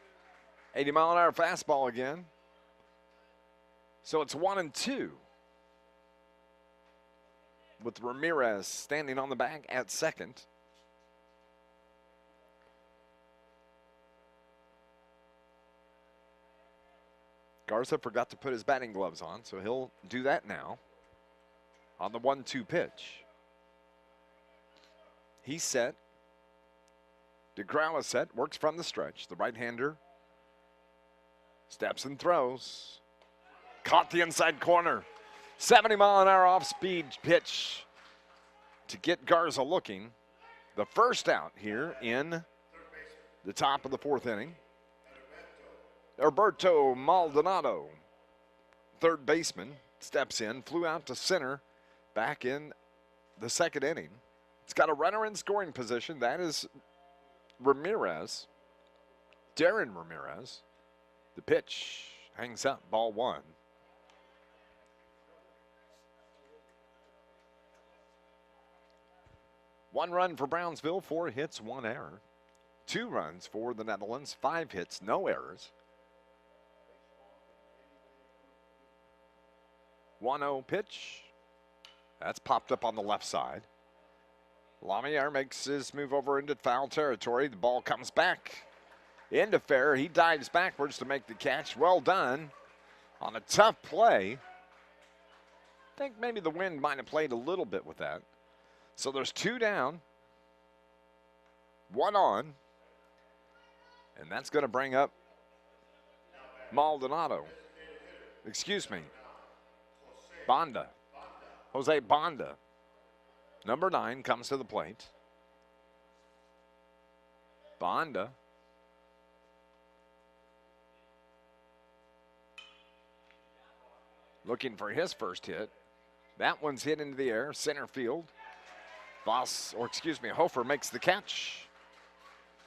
80 mile an hour fastball again. So it's 1-2. With Ramirez standing on the bag at second. Garza forgot to put his batting gloves on, so he'll do that now. On the 1-2 pitch. He's set. DeGraw is set, works from the stretch. The right-hander steps and throws. Caught the inside corner. 70 mile an hour off-speed pitch to get Garza looking. The first out here in the top of the fourth inning. Alberto Maldonado, third baseman, steps in, flew out to center back in the second inning. It's got a runner in scoring position. That is Ramirez, Darren Ramirez. The pitch hangs up, ball one. One run for Brownsville, 4 hits, 1 error. 2 runs for the Netherlands, 5 hits, no errors. 1-0 pitch. That's popped up on the left side. Lamier makes his move over into foul territory. The ball comes back into fair. He dives backwards to make the catch. Well done on a tough play. I think maybe the wind might have played a little bit with that. So there's 2 down, 1 on, and that's going to bring up Maldonado. Excuse me, Bonda. Jose Bonda. Number 9 comes to the plate. Bonda. Looking for his first hit. That one's hit into the air, center field. Hofer makes the catch.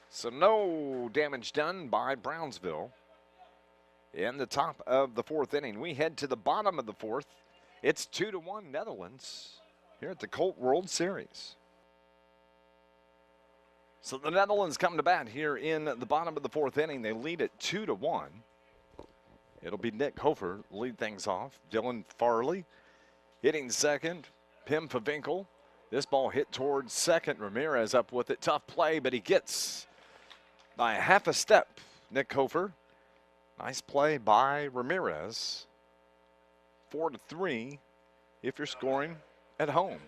So no damage done by Brownsville in the top of the fourth inning. We head to the bottom of the fourth. It's 2-1 Netherlands here at the Colt World Series. So the Netherlands come to bat here in the bottom of the 4th inning. They lead it 2-1. It'll be Nick Hofer lead things off. Dylan Farley hitting second. Pim Favinkel. This ball hit towards second. Ramirez up with it. Tough play, but he gets by half a step. Nick Hofer. Nice play by Ramirez. 4-3 if you're scoring at home.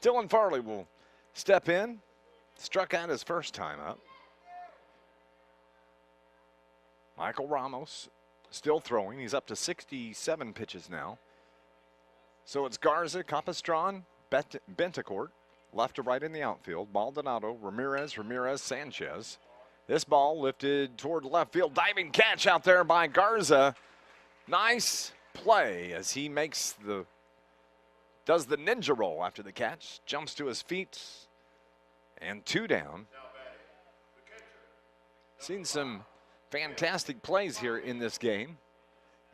Dylan Farley will step in. Struck out his first time up. Michael Ramos still throwing. He's up to 67 pitches now. So it's Garza, Capistran, Bentacourt, left to right in the outfield. Maldonado, Ramirez, Sanchez. This ball lifted toward left field. Diving catch out there by Garza. Nice play as he does the ninja roll after the catch. Jumps to his feet. And 2 down. Seen some fantastic plays here in this game.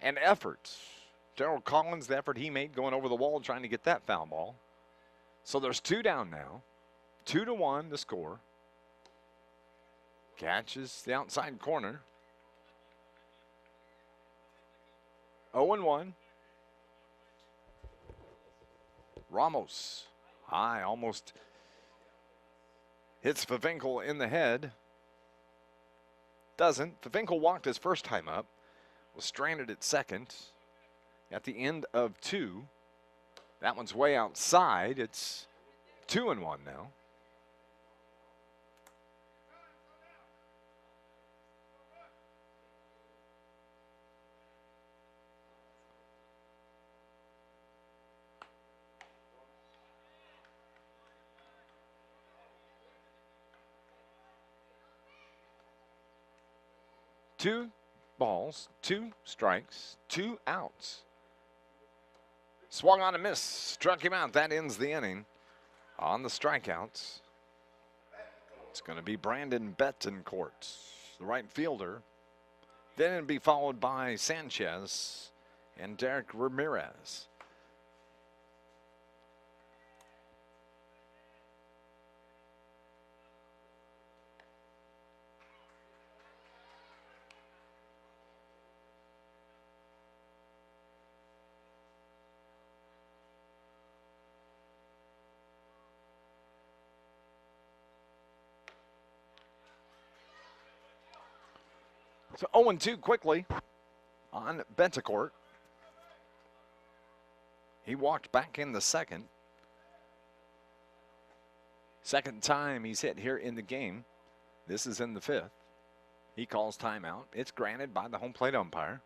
And effort. Darryl Collins, the effort he made going over the wall trying to get that foul ball. So there's 2 down now. 2-1 the score. Catches the outside corner. 0-1. Ramos. High, almost hits Favinkel in the head. Doesn't. Favinkel walked his first time up. Was stranded at second. At the end of 2. That one's way outside. It's 2-1 now. Two balls, 2 strikes, 2 outs. Swung on a miss, struck him out. That ends the inning on the strikeouts. It's going to be Brandon Betancourt, the right fielder. Then it'll be followed by Sanchez and Derek Ramirez. So 0-2 quickly on Bentacourt. He walked back in the second. Second time he's hit here in the game. This is in the 5th. He calls timeout. It's granted by the home plate umpire.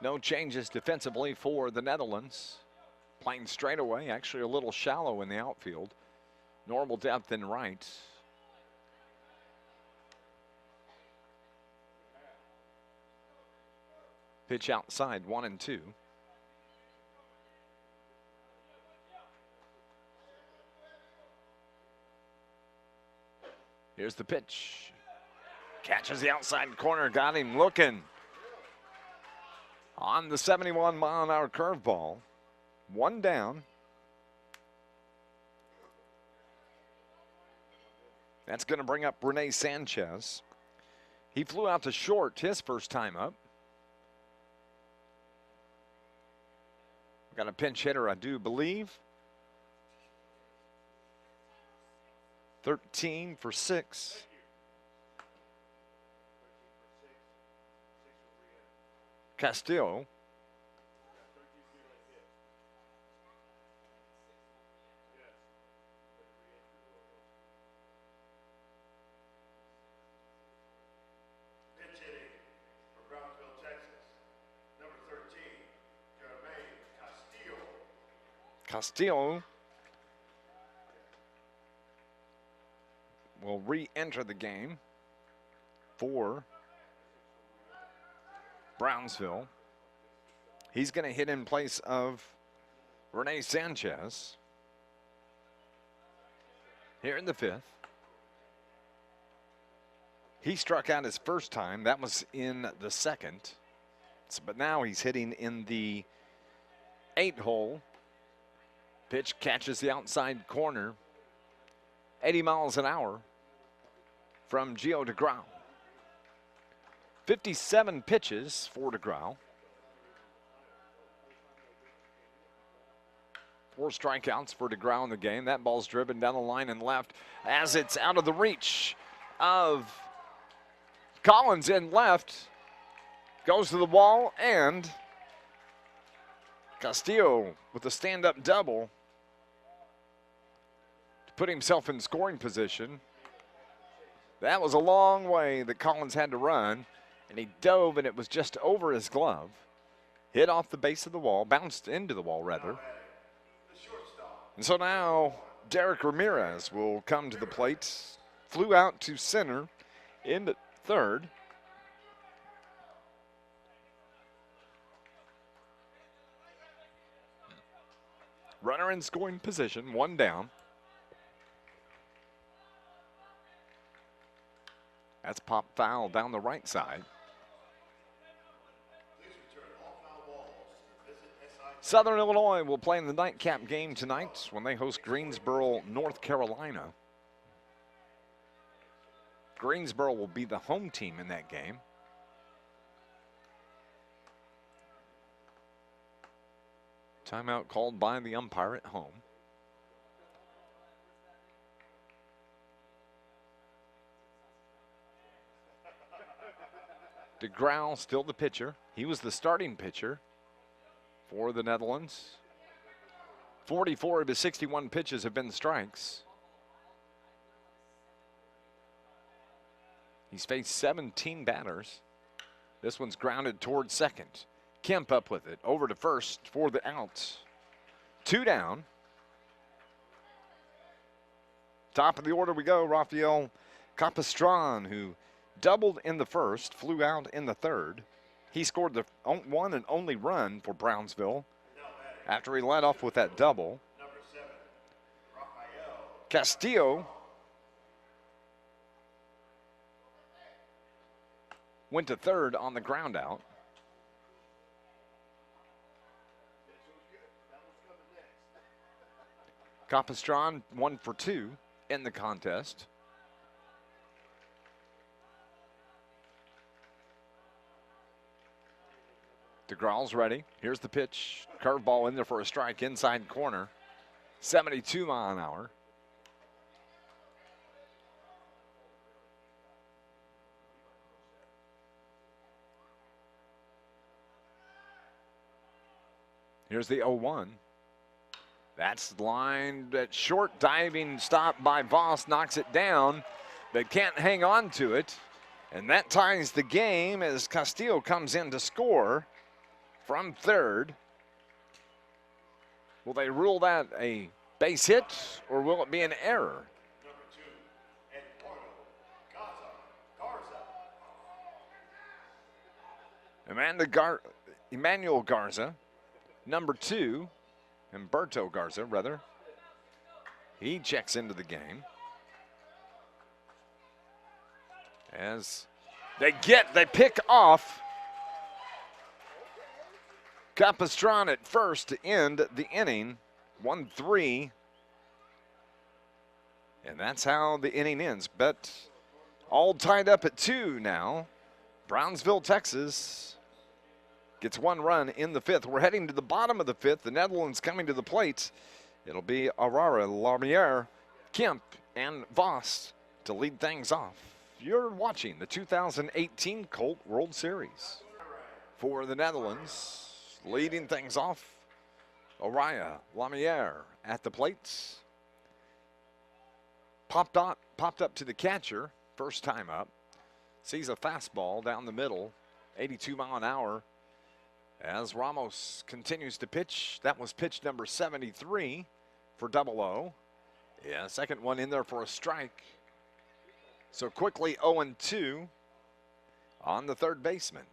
No changes defensively for the Netherlands. Playing straight away, actually a little shallow in the outfield. Normal depth in right. Pitch outside, 1-2. Here's the pitch. Catches the outside corner, got him looking. On the 71-mile-an-hour curveball. 1 down. That's going to bring up Rene Sanchez. He flew out to short his first time up. Got a pinch hitter, I do believe. 13 for 6. Castillo. Pitch hitting for Brownsville, Texas. Number 13, Castillo. Castillo will re-enter the game for Brownsville. He's going to hit in place of Rene Sanchez here in the 5th. He struck out his first time. That was in the second. But now he's hitting in the 8-hole. Pitch catches the outside corner. 80 miles an hour from Gio DeGraw. 57 pitches for DeGraw. 4 strikeouts for DeGraw in the game. That ball's driven down the line and left as it's out of the reach of Collins in left. Goes to the wall, and Castillo with a stand-up double to put himself in scoring position. That was a long way that Collins had to run, and he dove, and it was just over his glove. Hit off the base of the wall, bounced into the wall, rather. And so now Derek Ramirez will come to the plate. Flew out to center into third. Runner in scoring position, 1 down. That's pop foul down the right side. Southern Illinois will play in the nightcap game tonight when they host Greensboro, North Carolina. Greensboro will be the home team in that game. Timeout called by the umpire at home. DeGraw still the pitcher. He was the starting pitcher for the Netherlands. 44 of his 61 pitches have been strikes. He's faced 17 batters. This one's grounded towards second. Kemp up with it, over to first for the out. 2 down. Top of the order we go, Rafael Capistran, who doubled in the first, flew out in the third. He scored the one and only run for Brownsville after he led off with that double. Castillo went to third on the ground out. Capistran 1 for 2 in the contest. DeGraw's ready. Here's the pitch. Curveball in there for a strike inside corner. 72 mile an hour. Here's the 0-1. That's lined at short, diving stop by Voss, knocks it down, but can't hang on to it. And that ties the game as Castillo comes in to score from third. Will they rule that a base hit, or will it be an error? Emmanuel Garza, number 2, Humberto Garza, rather. He checks into the game. As they pick off Capistran at first to end the inning, 1-3. And that's how the inning ends. But all tied up at 2 now. Brownsville, Texas gets 1 run in the 5th. We're heading to the bottom of the 5th. The Netherlands coming to the plate. It'll be Aurora, Lamier, Kemp, and Voss to lead things off. You're watching the 2018 Colt World Series. For the Netherlands, leading things off, Araya Lamier at the plates. Popped up to the catcher, first time up. Sees a fastball down the middle, 82 mile an hour. As Ramos continues to pitch, that was pitch number 73 for 0-0. Yeah, second one in there for a strike. So quickly 0-2 on the third baseman.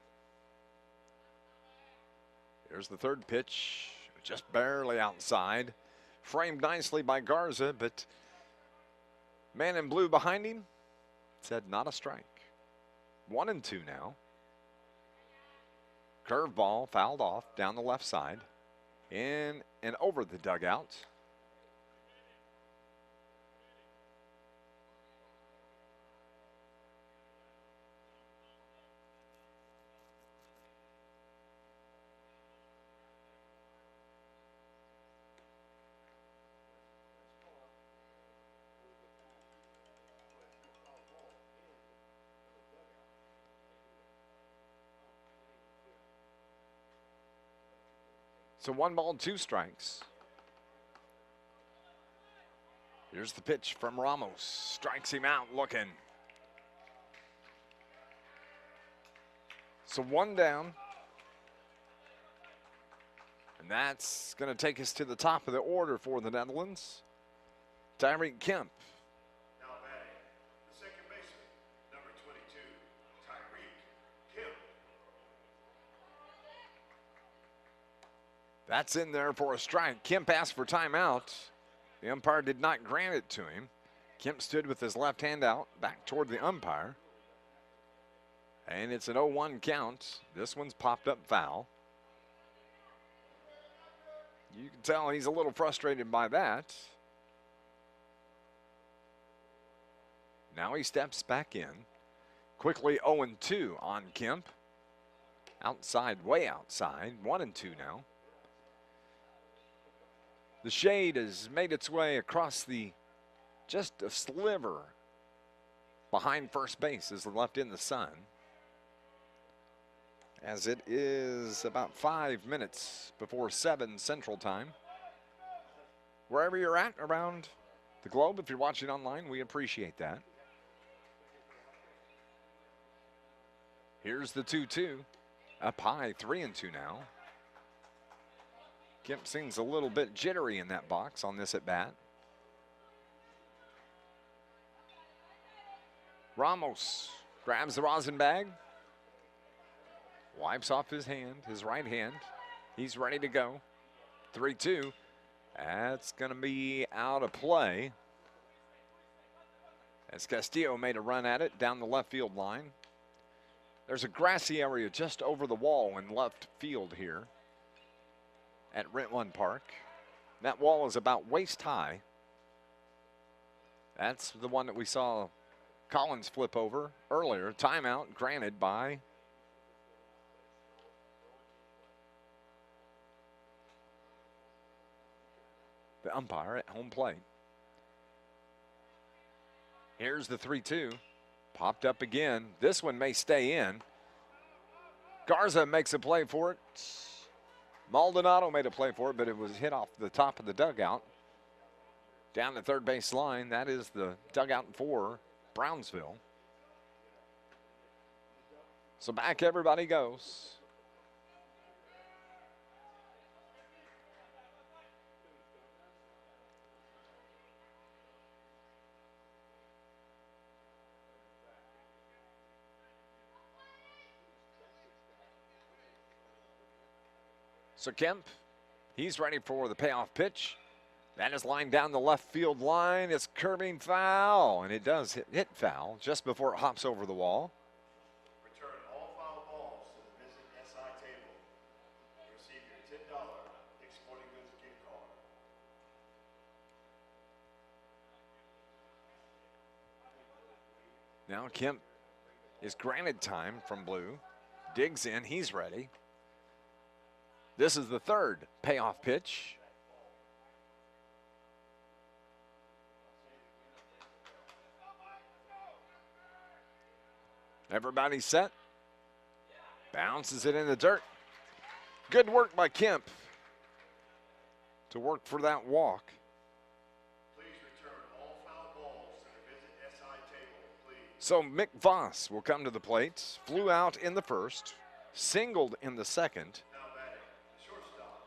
Here's the third pitch, just barely outside. Framed nicely by Garza, but man in blue behind him said not a strike. 1-2 now. Curveball fouled off down the left side. In and over the dugout. So 1 ball, 2 strikes. Here's the pitch from Ramos. Strikes him out looking. So 1 down. And that's going to take us to the top of the order for the Netherlands. Tyreek Kemp. Now batting, the second baseman, number 22, Tyreek Kemp. That's in there for a strike. Kemp asked for timeout. The umpire did not grant it to him. Kemp stood with his left hand out, back toward the umpire. And it's an 0-1 count. This one's popped up foul. You can tell he's a little frustrated by that. Now he steps back in. Quickly 0-2 on Kemp. Outside, way outside. 1-2 now. The shade has made its way across the, just a sliver behind first base as left in the sun. As it is about 5 minutes before 7 Central Time. Wherever you're at around the globe, if you're watching online, we appreciate that. Here's the 2-2, up high, 3-2 now. Kemp seems a little bit jittery in that box on this at bat. Ramos grabs the rosin bag, wipes off his hand, his right hand. He's ready to go. 3-2. That's going to be out of play. As Castillo made a run at it down the left field line. There's a grassy area just over the wall in left field here at Rent-One Park. That wall is about waist high. That's the one that we saw Collins flip over earlier. Timeout granted by the umpire at home plate. Here's the 3-2. Popped up again. This one may stay in. Garza makes a play for it. Maldonado made a play for it, but it was hit off the top of the dugout. Down the third base line. That is the dugout for Brownsville. So back everybody goes. So Kemp, he's ready for the payoff pitch. That is lined down the left field line. It's curving foul, and it does hit foul just before it hops over the wall. Return all foul balls to the Visit SI table. Receive your $10 Exporting Goods gift card. Now Kemp is granted time from Blue. Digs in, he's ready. This is the third payoff pitch. Everybody's set. Bounces it in the dirt. Good work by Kemp to work for that walk. Please return all foul balls to the Visit SI table, please. So Mick Voss will come to the plate. Flew out in the first, singled in the second. Now batting, the shortstop,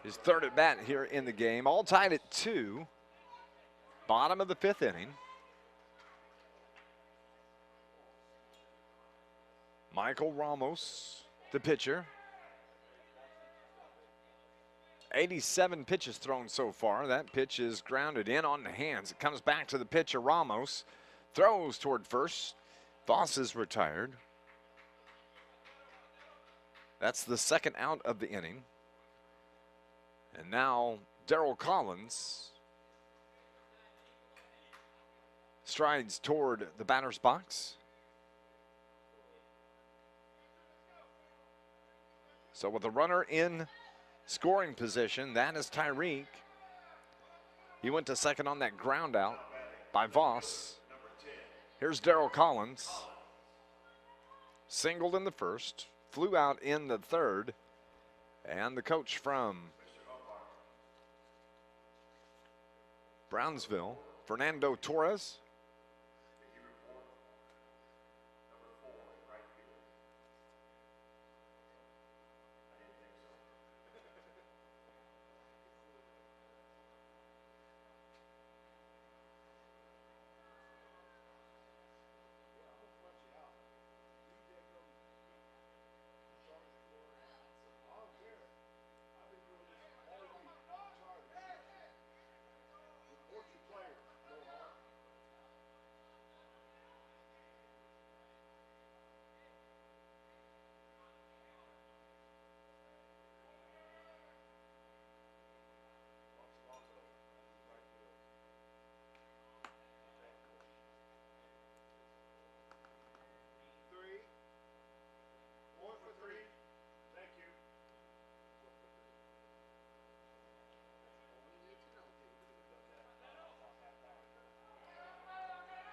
His third at bat here in the game. All tied at 2. Bottom of the 5th inning. Michael Ramos, the pitcher. 87 pitches thrown so far. That pitch is grounded in on the hands. It comes back to the pitcher, Ramos. Throws toward first. Voss is retired. That's the second out of the inning. And now Darryl Collins strides toward the batter's box. So with a runner in scoring position, that is Tyreek. He went to second on that ground out by Voss. Here's Darryl Collins. Singled in the first, flew out in the third, and the coach from Brownsville, Fernando Torres.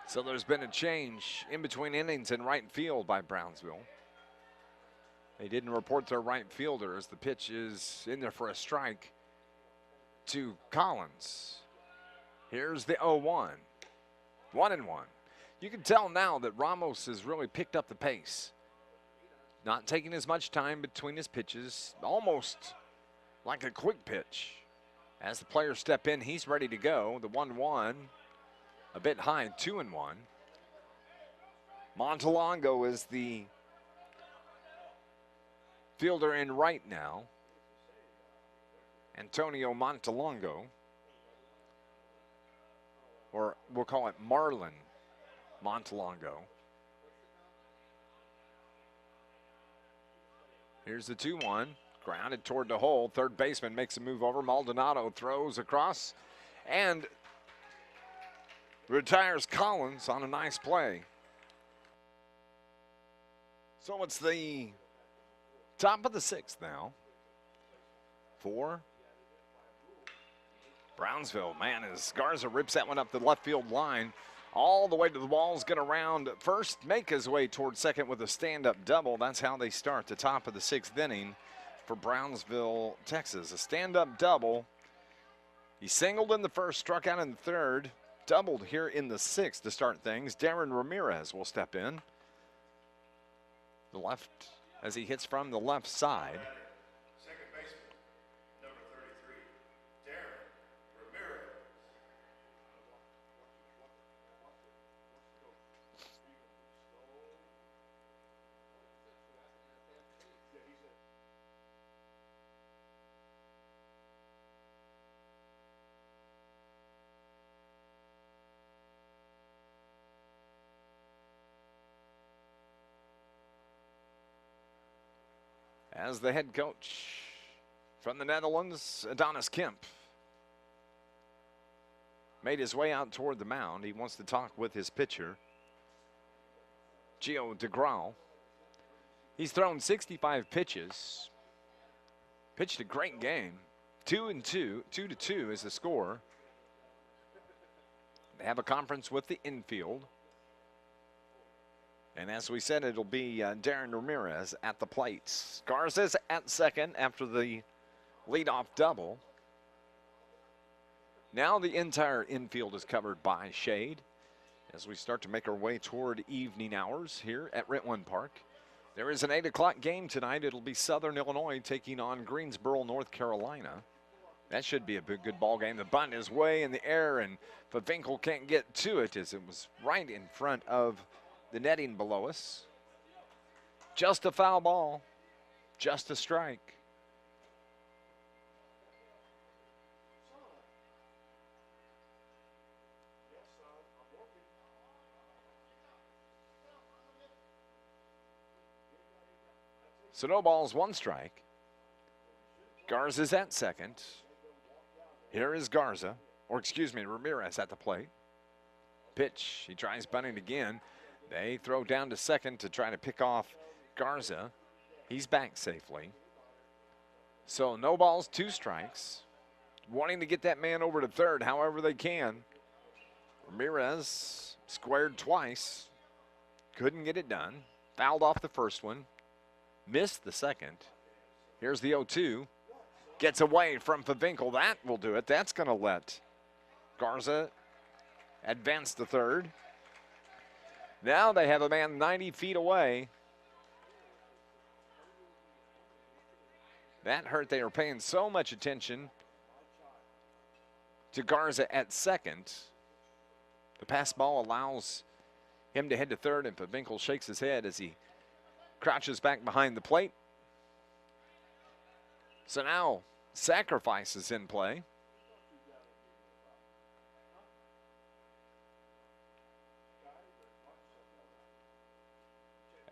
So there's been a change in between innings in right field by Brownsville. They didn't report their right fielder as the pitch is in there for a strike to Collins. Here's the 0-1. 1-1. You can tell now that Ramos has really picked up the pace. Not taking as much time between his pitches, almost like a quick pitch. As the players step in, he's ready to go. The 1-1. A bit high, 2-1. Montalongo is the fielder in right now. Antonio Montalongo, or we'll call it Marlon Montalongo. Here's the 2-1, grounded toward the hole. Third baseman makes a move over. Maldonado throws across and retires Collins on a nice play. So it's the top of the sixth now for Brownsville. Man, as Garza rips that one up the left field line, all the way to the wall, is going to round first, make his way towards second with a stand-up double. That's how they start the top of the sixth inning for Brownsville, Texas. A stand-up double. He singled in the first, struck out in the third, doubled here in the sixth to start things. Darren Ramirez will step in. The left, as he hits from the left side. Second baseman, number 33, Darren Ramirez. As the head coach from the Netherlands, Adonis Kemp, made his way out toward the mound. He wants to talk with his pitcher, Gio DeGraw. He's thrown 65 pitches, pitched a great game. 2-2, 2-2 is the score. They have a conference with the infield. And as we said, it'll be Darren Ramirez at the plate. Garza's at second after the leadoff double. Now the entire infield is covered by shade as we start to make our way toward evening hours here at Rentland Park. There is an 8 o'clock game tonight. It'll be Southern Illinois taking on Greensboro, North Carolina. That should be a good ball game. The bunt is way in the air, and Favinkel can't get to it as it was right in front of the netting below us. Just a foul ball, just a strike. So no balls, one strike. Garza's at second. Here is Garza, or excuse me, Ramirez at the plate. Pitch, he tries bunting again. They throw down to second to try to pick off Garza. He's back safely. So no balls, two strikes. Wanting to get that man over to third however they can. Ramirez squared twice. Couldn't get it done. Fouled off the first one. Missed the second. Here's the 0-2. Gets away from Favinkel. That will do it. That's going to let Garza advance to third. Now they have a man 90 feet away. That hurt. They are paying so much attention to Garza at second. The pass ball allows him to head to third, and Favinkel shakes his head as he crouches back behind the plate. So now sacrifice is in play.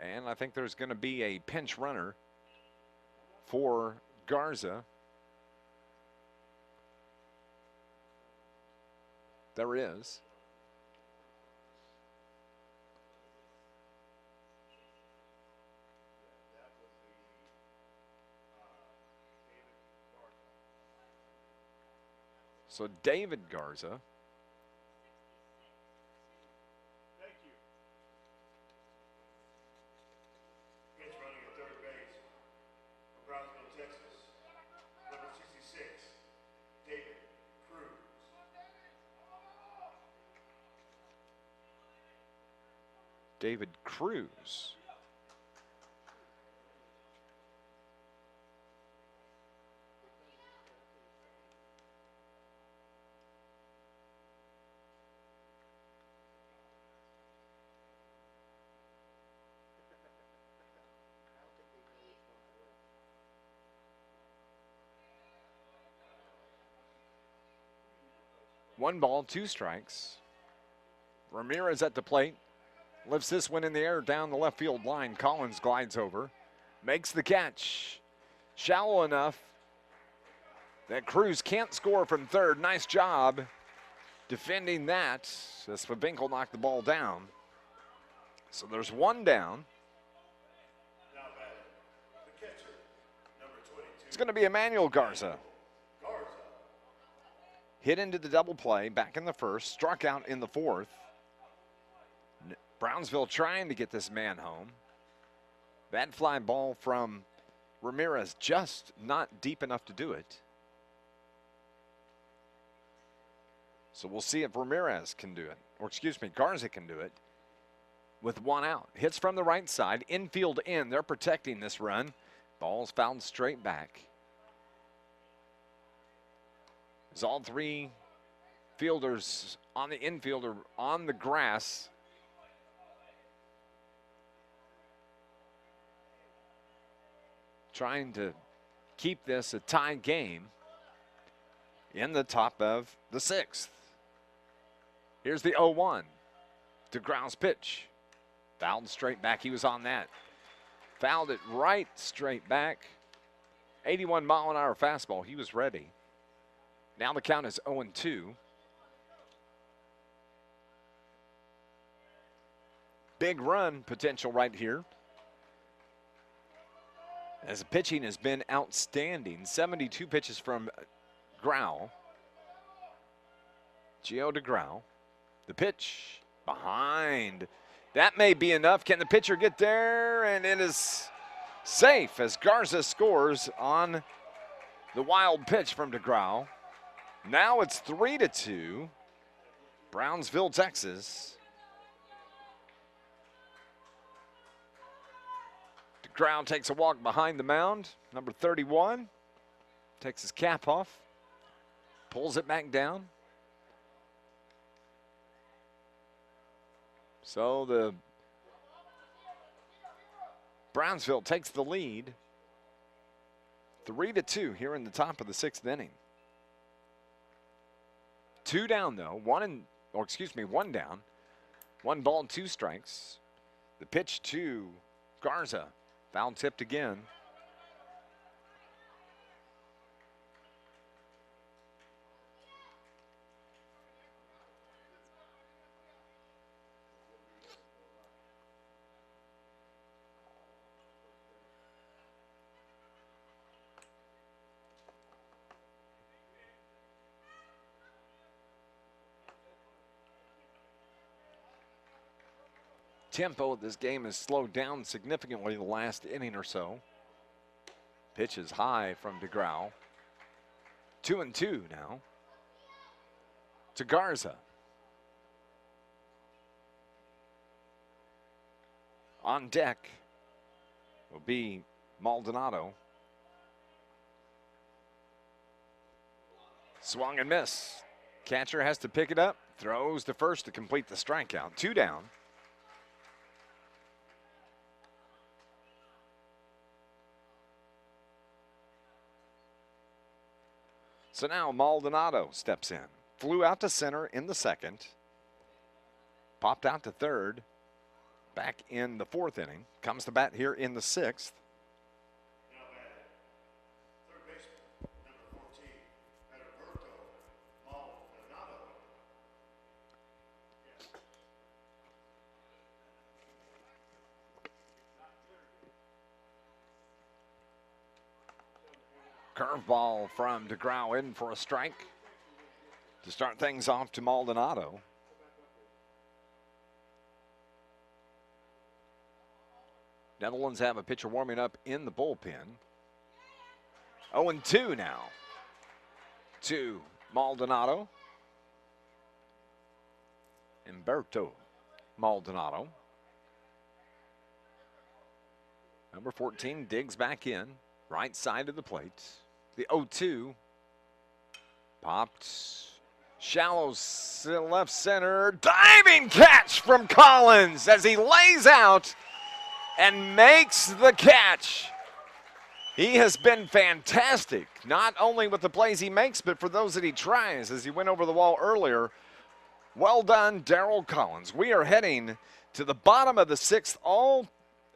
And I think there's going to be a pinch runner for Garza. There is. So David Garza. Thank you. Pitch running at third base from Brownsville, Texas. Number 66, David Cruz. David Cruz. One ball, two strikes. Ramirez at the plate. Lifts this one in the air down the left field line. Collins glides over. Makes the catch. Shallow enough that Cruz can't score from third. Nice job defending that as Favinkel knocked the ball down. So there's one down. Now batting, the catcher, number 22. It's going to be Emmanuel Garza. Hit into the double play back in the first, struck out in the fourth. Brownsville trying to get this man home. That fly ball from Ramirez just not deep enough to do it. So we'll see if Ramirez can do it, or excuse me, Garza can do it with one out. Hits from the right side, infield in. They're protecting this run. Ball's fouled straight back. As all three fielders on the infield are on the grass. Trying to keep this a tie game in the top of the sixth. Here's the 0-1. DeGrau's pitch. Fouled straight back. He was on that. Fouled it right straight back. 81-mile-an-hour fastball. He was ready. Now the count is 0-2. Big run potential right here, as the pitching has been outstanding. 72 pitches from Grau. Gio DeGrau. The pitch behind. That may be enough. Can the pitcher get there? And it is safe as Garza scores on the wild pitch from DeGrau. Now it's 3-2, Brownsville, Texas. DeGrau takes a walk behind the mound. Number 31 takes his cap off, pulls it back down. So the Brownsville takes the lead, 3-2 here in the top of the sixth inning. Two down though, one down. One ball, two strikes. The pitch to Garza, foul tipped again. tempo of this game has slowed down significantly the last inning or so. Pitch is high from DeGrau. 2-2 now to Garza. On deck will be Maldonado. Swung and miss. Catcher has to pick it up. Throws to first to complete the strikeout. 2 down. So now Maldonado steps in. Flew out to center in the second. Popped out to third. Back in the 4th inning. Comes to bat here in the 6th. Now batting, third baseman, number 14, Maldonado. Curveball from DeGrau in for a strike to start things off to Maldonado. Netherlands have a pitcher warming up in the bullpen. 0-2 now to Maldonado. Humberto Maldonado. Number 14 digs back in, right side of the plate. The 0-2 popped shallow left center. Diving catch from Collins as he lays out and makes the catch. He has been fantastic, not only with the plays he makes, but for those that he tries, as he went over the wall earlier. Well done, Darryl Collins. We are heading to the bottom of the 6th, all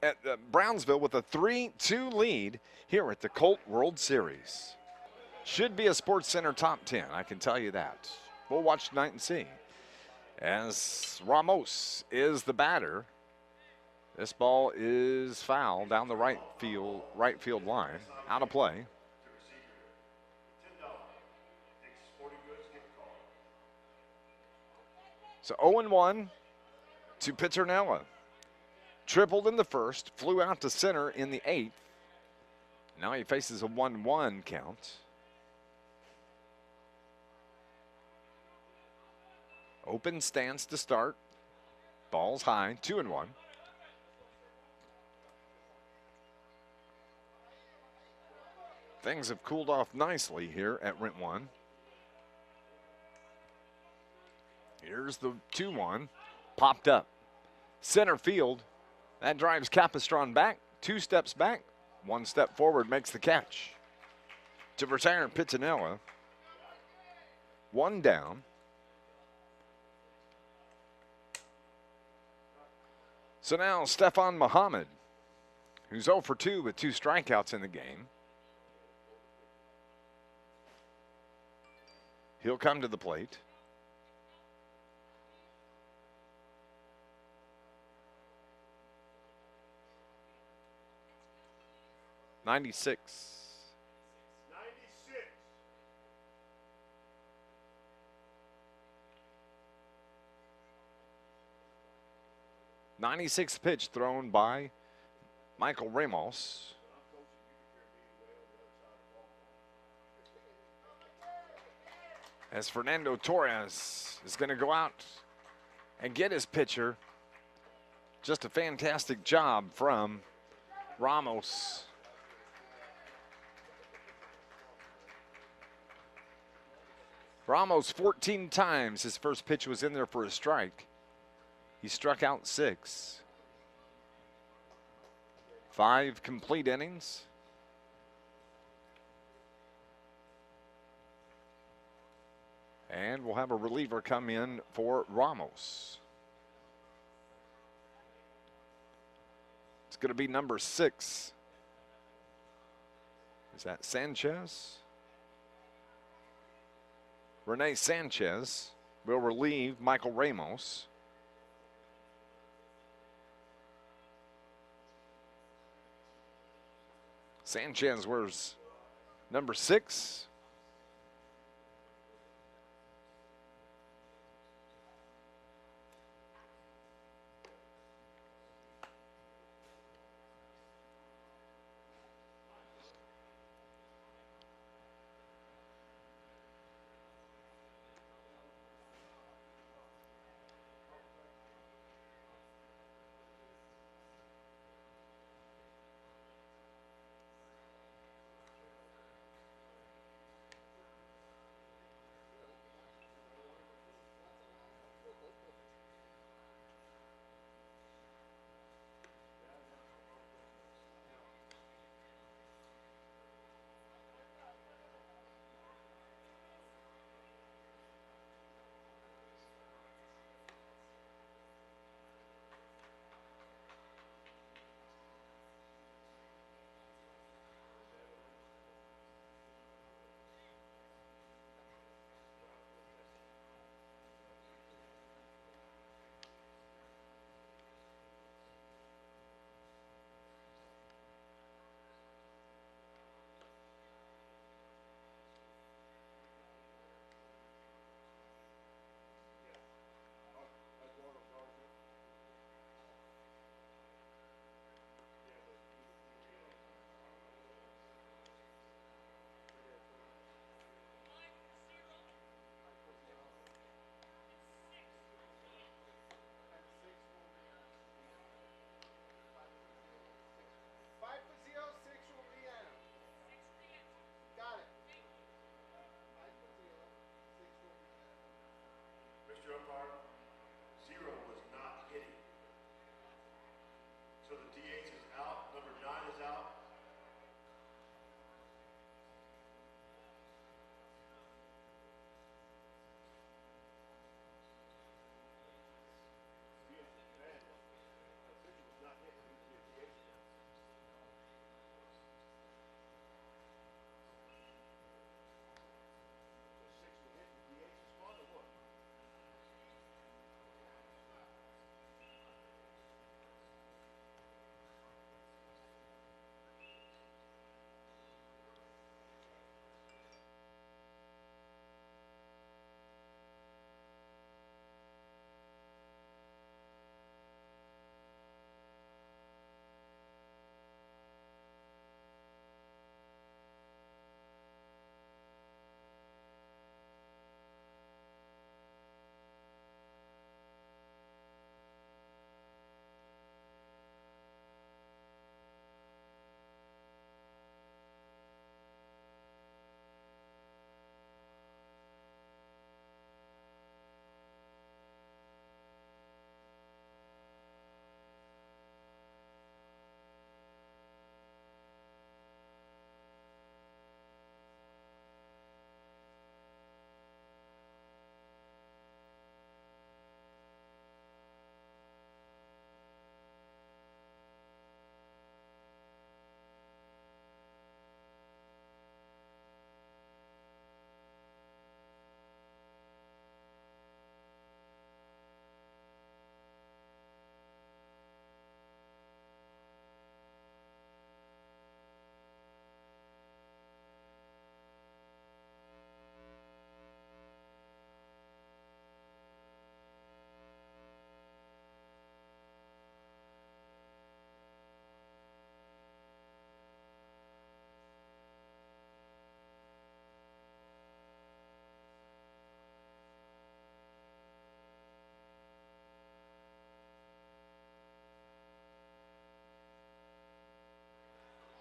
at Brownsville with a 3-2 lead here at the Colt World Series. Should be a Sports Center top 10, I can tell you that. We'll watch tonight and see. As Ramos is the batter. This ball is foul down the right field line. Out of play. So 0-1 to Pizzernella. Tripled in the first, flew out to center in the 8th. Now he faces a 1-1 count. Open stance to start. Ball's high, 2-1. Things have cooled off nicely here at Rent 1. Here's the 2-1. Popped up. Center field. That drives Capistron back. 2 steps back. 1 step forward makes the catch. To retire Pizzanella. 1 down. So now Stefan Muhammad, who's 0 for 2 with 2 strikeouts in the game. He'll come to the plate. '96. 96th pitch thrown by Michael Ramos. As Fernando Torres is going to go out and get his pitcher. Just a fantastic job from Ramos. Ramos 14 times his first pitch was in there for a strike. He struck out 6. 5 complete innings. And we'll have a reliever come in for Ramos. It's going to be number 6. Is that Sanchez? Rene Sanchez will relieve Michael Ramos. Sanchez wears number 6.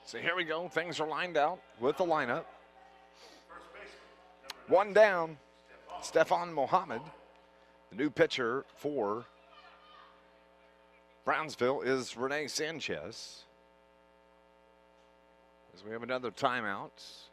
So here we go. Things are lined out with the lineup. First baseman, number One down, Stefan Mohammed. The new pitcher for Brownsville is Rene Sanchez. As we have another timeout.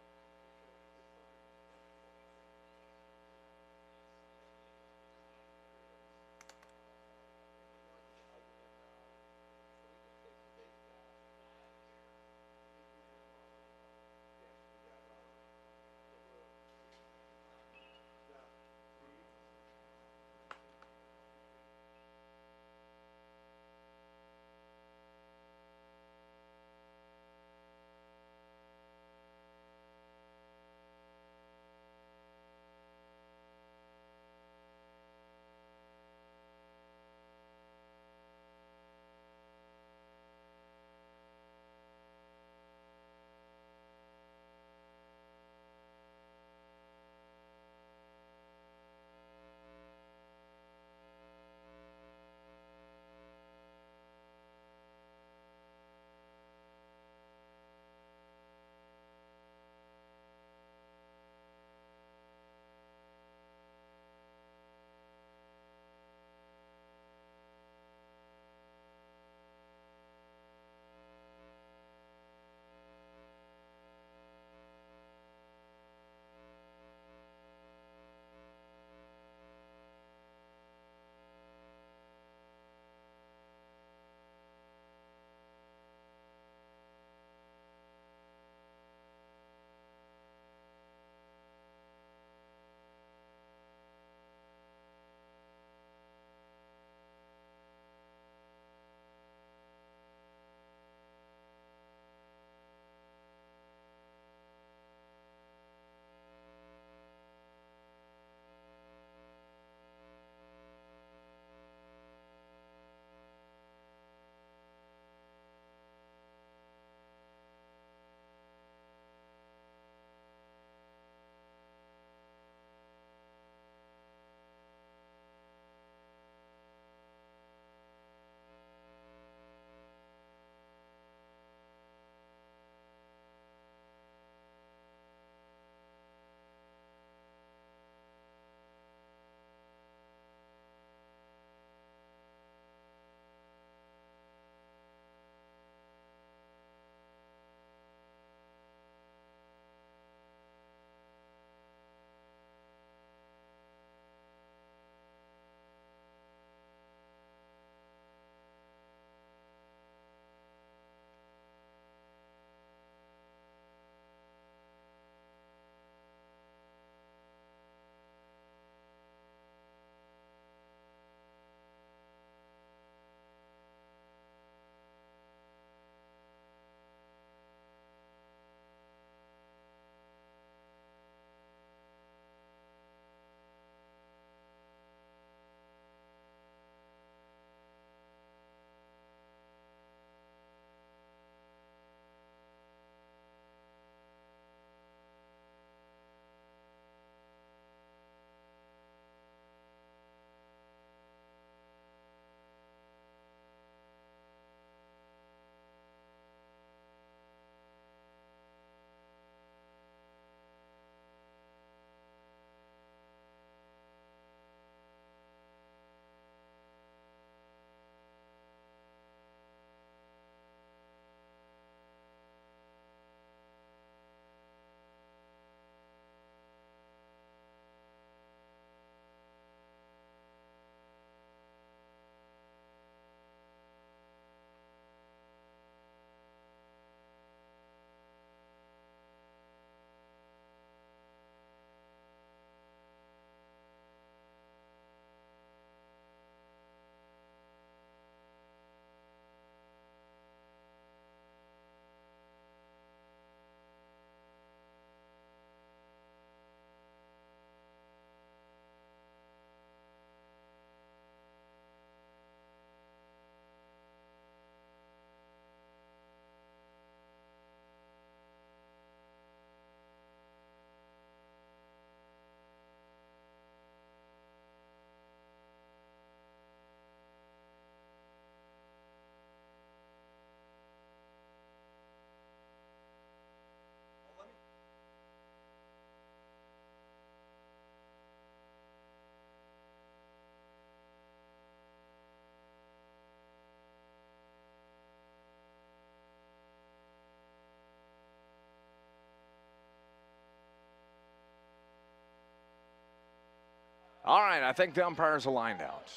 All right, I think the umpires are lined out.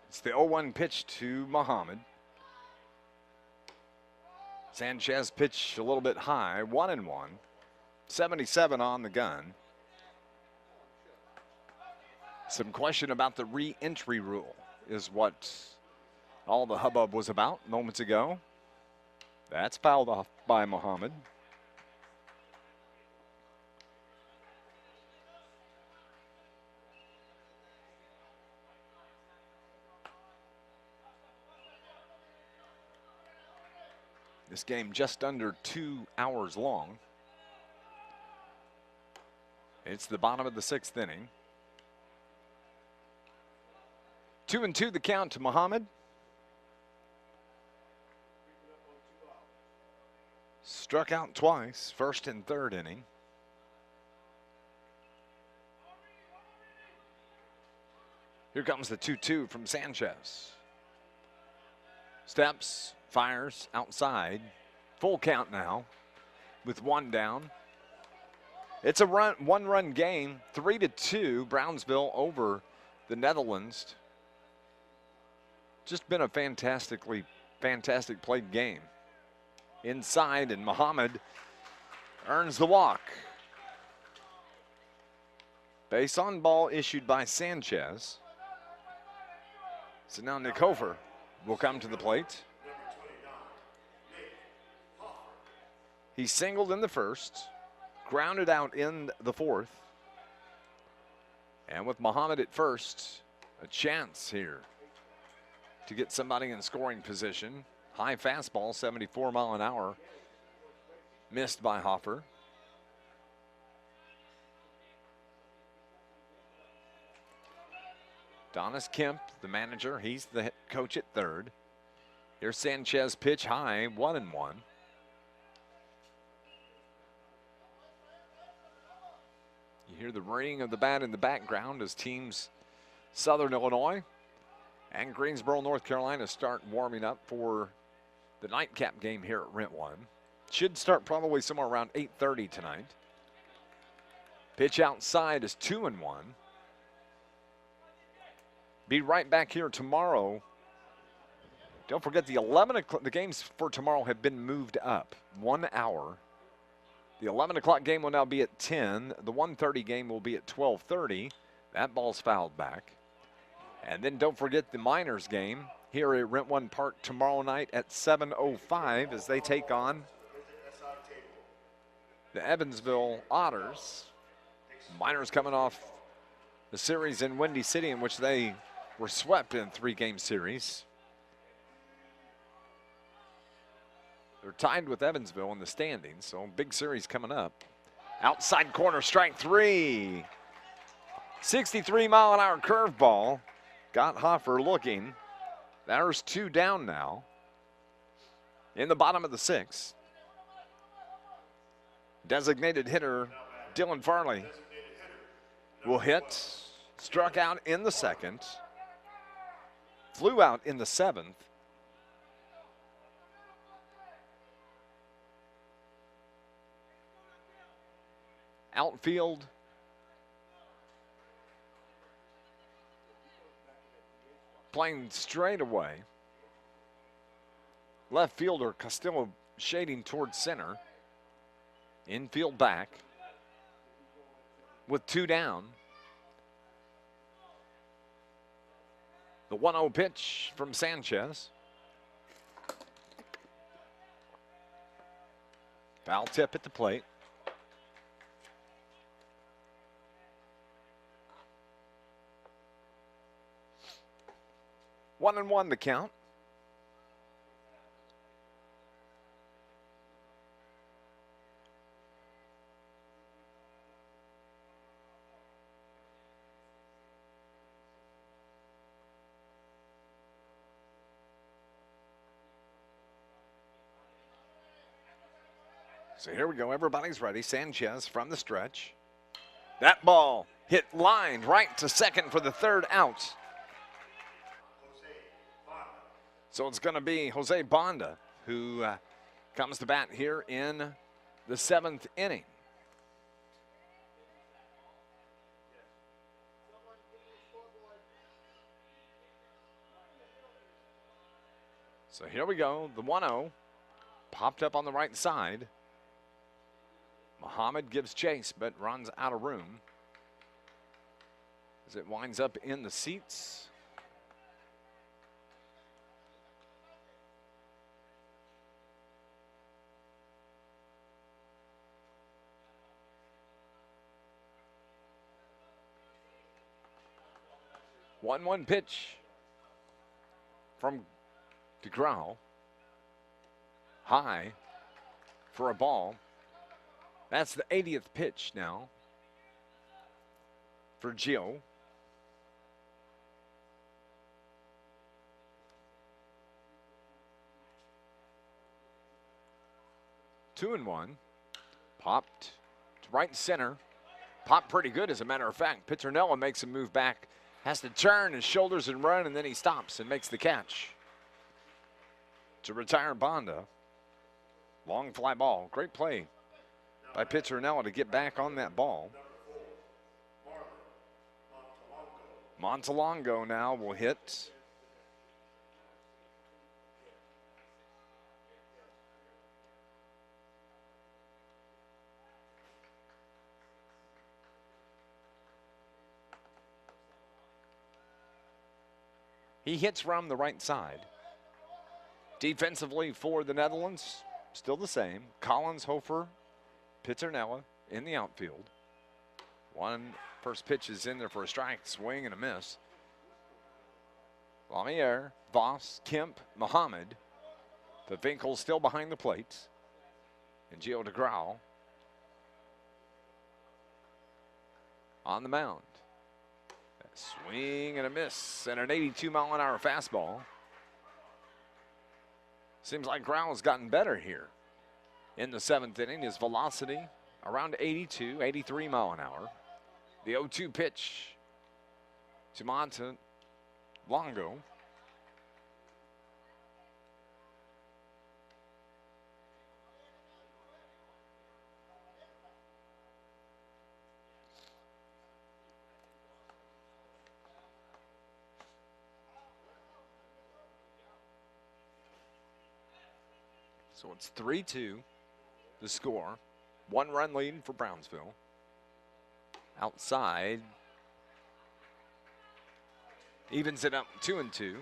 It's the 0-1 pitch to Muhammad. Sanchez pitch a little bit high, 1-1. 77 on the gun. Some question about the re-entry rule is what all the hubbub was about moments ago. That's fouled off by Muhammad. This game just under 2 hours long. It's the bottom of the 6th inning. 2-2 the count to Muhammad. Struck out twice, first and third inning. Here comes the 2-2 from Sanchez. Steps, fires outside. Full count now with 1 down. It's a one-run game, 3-2, Brownsville over the Netherlands. Just been a fantastic played game. Inside, and Muhammad earns the walk. Base on ball issued by Sanchez. So now Nick Hofer will come to the plate. He singled in the first, grounded out in the fourth. And with Muhammad at first, a chance here to get somebody in scoring position. High fastball, 74 mile an hour, missed by Hofer. Donis Kemp, the manager, he's the head coach at third. Here's Sanchez pitch high, 1-1. You hear the ringing of the bat in the background as teams Southern Illinois and Greensboro, North Carolina start warming up for the nightcap game here at Rent One. Should start probably somewhere around 8:30 tonight. Pitch outside is 2-1. Be right back here tomorrow. Don't forget the 11 o'clock, the games for tomorrow have been moved up 1 hour. The 11 o'clock game will now be at 10. The 1:30 game will be at 12:30. That ball's fouled back. And then don't forget the Miners game here at Rent One Park tomorrow night at 7:05 as they take on the Evansville Otters. Miners coming off the series in Windy City in which they were swept in a 3-game series. They're tied with Evansville in the standings, so big series coming up. Outside corner, strike 3. 63 mile an hour curveball. Got Hofer looking. There's 2 down now. In the bottom of the 6th. Designated hitter Dylan Farley will hit. Struck out in the 2nd. Flew out in the 7th. Outfield. Playing straight away. Left fielder Castillo shading towards center. Infield back. With 2 down. The 1-0 pitch from Sanchez. Foul tip at the plate. One and one the count. So here we go. Everybody's ready. Sanchez from the stretch. That ball hit lined right to second for the 3rd out. So it's going to be Jose Bonda who comes to bat here in the 7th inning. So here we go. The 1-0 popped up on the right side. Muhammad gives chase, but runs out of room as it winds up in the seats. One pitch from DeGraw. High for a ball. That's the 80th pitch now for Gio. Two and one. Popped to right center. Popped pretty good, as a matter of fact. Petronella makes him move back. Has to turn his shoulders and run, and then he stops and makes the catch to retire Bonda. Long fly ball. Great play by Petronella to get back on that ball. Montalongo now will hit. He hits from the right side. Defensively for the Netherlands, still the same. Collins, Hofer, Petronella in the outfield. One first pitch is in there for a strike, swing and a miss. Lamier, Voss, Kemp, Muhammad. The Finkel still behind the plate. And Gio DeGraw on the mound. Swing and a miss, and an 82-mile-an-hour fastball. Seems like Grau's gotten better here in the 7th inning. His velocity around 82, 83 mile an hour. The 0-2 pitch to Montalongo. So it's 3-2, the score. 1-run lead for Brownsville. Outside, evens it up 2-2.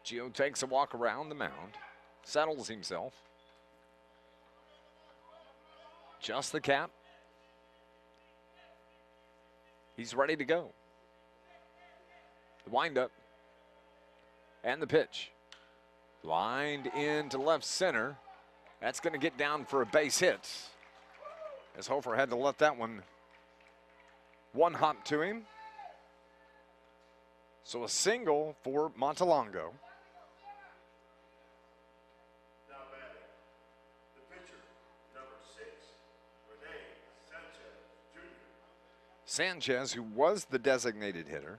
Gio takes a walk around the mound, settles himself. Just the cap. He's ready to go. The windup and the pitch. Lined into left center. That's going to get down for a base hit, as Hofer had to let that one hop to him. So a single for Montalongo. Now batting, the pitcher, number 6, Rene Sanchez Jr. Sanchez, who was the designated hitter.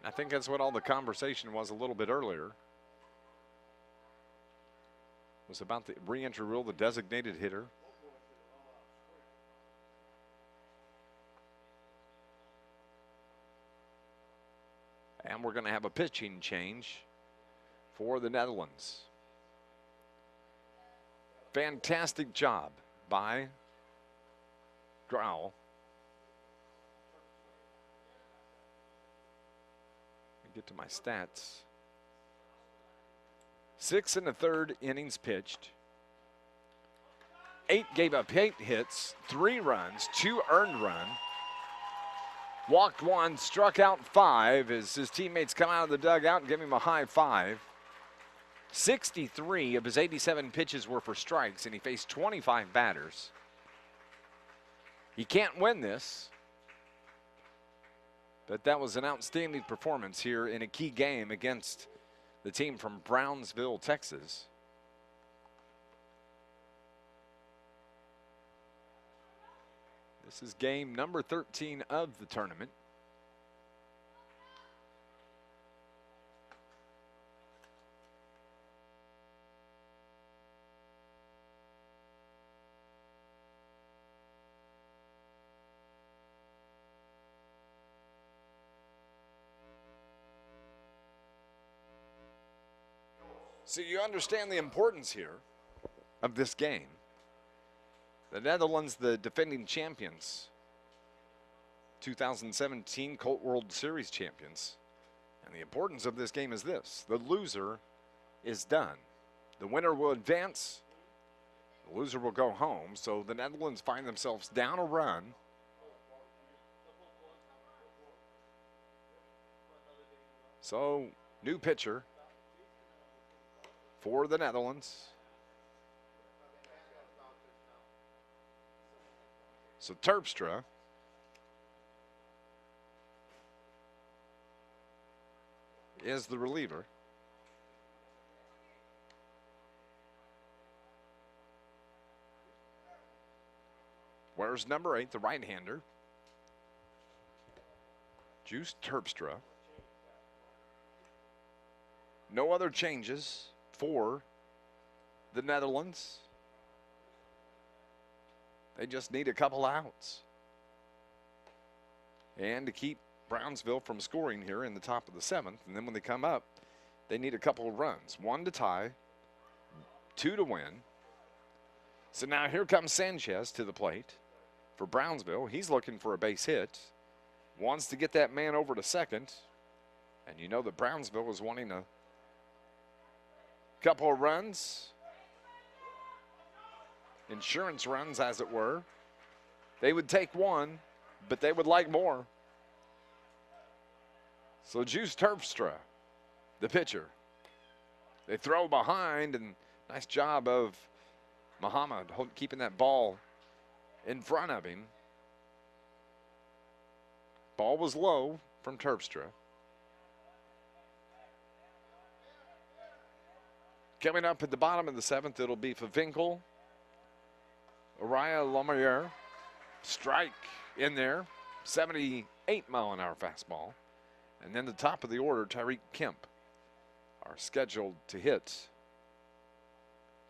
I think that's what all the conversation was a little bit earlier. Was about the re-entry rule, the designated hitter. And we're going to have a pitching change for the Netherlands. Fantastic job by Grau. Let me get to my stats. 6 1/3 innings pitched. 8 gave up 8 hits, 3 runs, 2 earned run. Walked 1, struck out 5 as his teammates come out of the dugout and give him a high five. 63 of his 87 pitches were for strikes, and he faced 25 batters. He can't win this, but that was an outstanding performance here in a key game against the team from Brownsville, Texas. This is game number 13 of the tournament. So you understand the importance here of this game. The Netherlands, the defending champions, 2017 Colt World Series champions. And the importance of this game is this: the loser is done. The winner will advance, the loser will go home. So the Netherlands find themselves down a run. So, new pitcher for the Netherlands. So Terpstra is the reliever. Where's number 8, the right-hander? Juice Terpstra. No other changes for the Netherlands. They just need a couple outs. And to keep Brownsville from scoring here in the top of the 7th. And then when they come up, they need a couple of runs. 1 to tie, 2 to win. So now here comes Sanchez to the plate for Brownsville. He's looking for a base hit. Wants to get that man over to second. And you know that Brownsville is wanting a couple of runs. Insurance runs, as it were. They would take one, but they would like more. So Juice Terpstra, the pitcher. They throw behind, and nice job of Muhammad keeping that ball in front of him. Ball was low from Terpstra. Coming up at the bottom of the 7th, it'll be Favinkel, Araya Lamarier, strike in there, 78-mile-an-hour fastball. And then the top of the order, Tyreek Kemp, are scheduled to hit.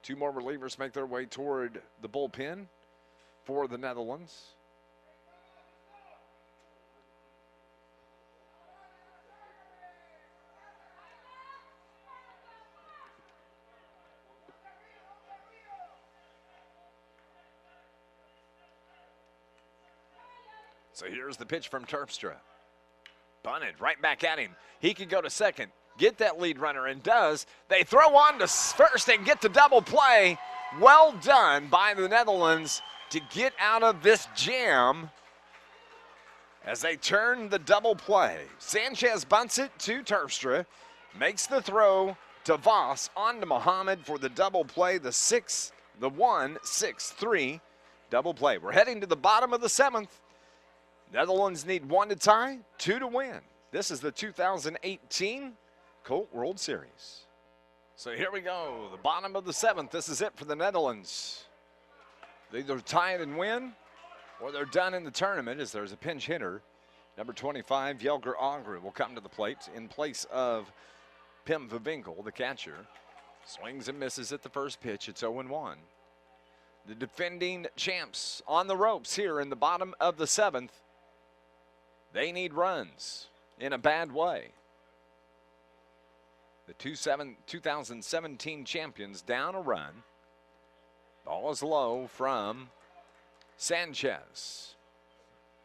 2 more relievers make their way toward the bullpen for the Netherlands. So here's the pitch from Terpstra. Bunted right back at him. He could go to second, get that lead runner, and does. They throw on to first and get the double play. Well done by the Netherlands to get out of this jam as they turn the double play. Sanchez bunts it to Terpstra, makes the throw to Voss, on to Muhammad for the double play, the 1-6-3 double play. We're heading to the bottom of the 7th. Netherlands need 1 to tie, 2 to win. This is the 2018 Colt World Series. So here we go, the bottom of the 7th. This is it for the Netherlands. They either tie it and win, or they're done in the tournament, as there's a pinch hitter. Number 25, Jelger Agru, will come to the plate in place of Pim Favinkel, the catcher. Swings and misses at the first pitch. It's 0-1. The defending champs on the ropes here in the bottom of the 7th. They need runs in a bad way. The 2017 champions down a run. Ball is low from Sanchez.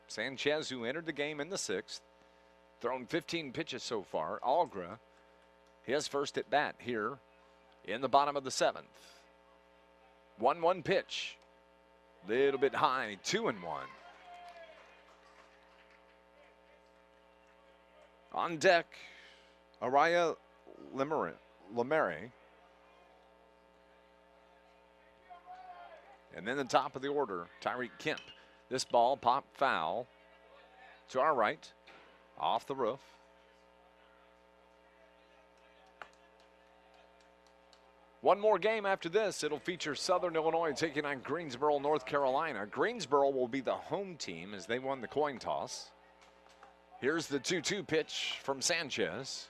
Sanchez, who entered the game in the 6th, thrown 15 pitches so far. Algra, his first at bat here in the bottom of the 7th. 1-1 pitch. Little bit high, 2-1. On deck, Araya Lamare. And then the top of the order, Tyreek Kemp. This ball popped foul to our right, off the roof. One more game after this. It'll feature Southern Illinois taking on Greensboro, North Carolina. Greensboro will be the home team as they won the coin toss. Here's the 2-2 pitch from Sanchez.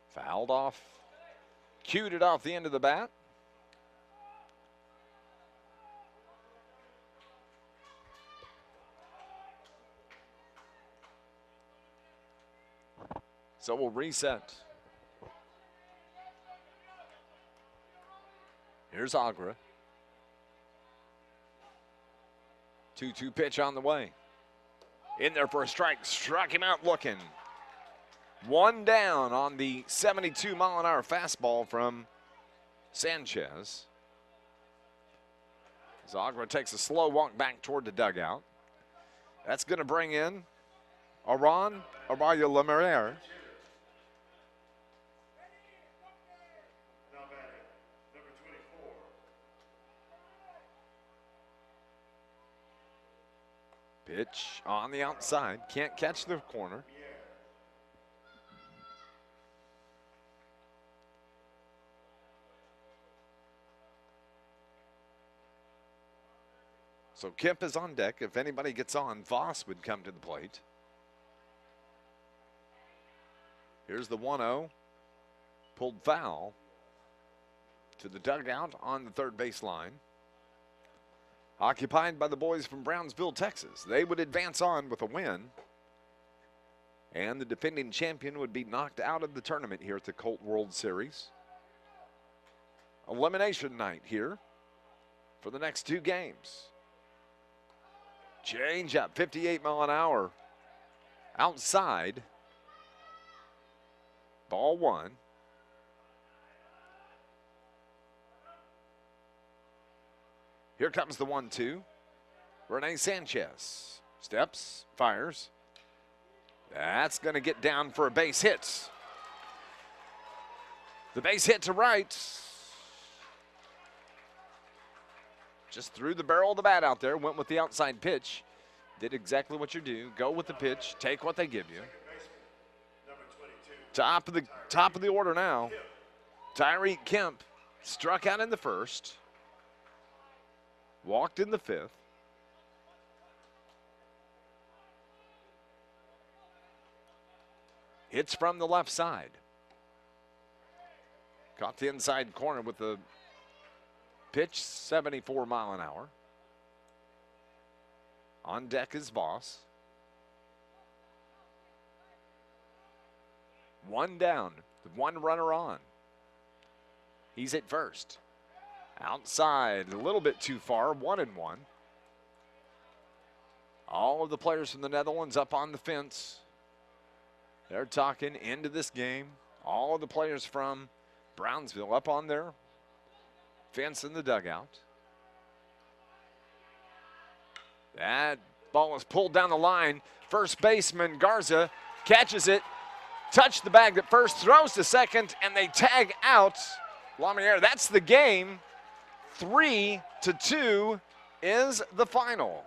Fouled off, cued it off the end of the bat. So we'll reset. Here's Agra. 2-2 pitch on the way. In there for a strike. Struck him out looking. One down on the 72-mile-an-hour fastball from Sanchez. Agra takes a slow walk back toward the dugout. That's going to bring in Aran Araya Lemarier. Number 24. Pitch on the outside. Can't catch the corner. So Kemp is on deck. If anybody gets on, Voss would come to the plate. Here's the 1-0. Pulled foul to the dugout on the third base line. Occupied by the boys from Brownsville, Texas. They would advance on with a win. And the defending champion would be knocked out of the tournament here at the Colt World Series. Elimination night here for the next two games. Change up, 58 mile an hour outside. Ball one. Here comes the 1-2. Rene Sanchez steps, fires. That's going to get down for a base hit. The base hit to right. Just threw the barrel of the bat out there, went with the outside pitch. Did exactly what you do. Go with the pitch, take what they give you. Top of the order now. Tyreek Kemp struck out in the first. Walked in the fifth. Hits from the left side. Caught the inside corner with the pitch, 74 mile an hour. On deck is Voss. One down, one runner on. He's at first. Outside, a little bit too far, 1-1. All of the players from the Netherlands up on the fence. They're talking into this game. All of the players from Brownsville up on their fence in the dugout. That ball is pulled down the line. First baseman Garza catches it, touched the bag at first, throws to second, and they tag out Lemarier. That's the game. 3-2 is the final.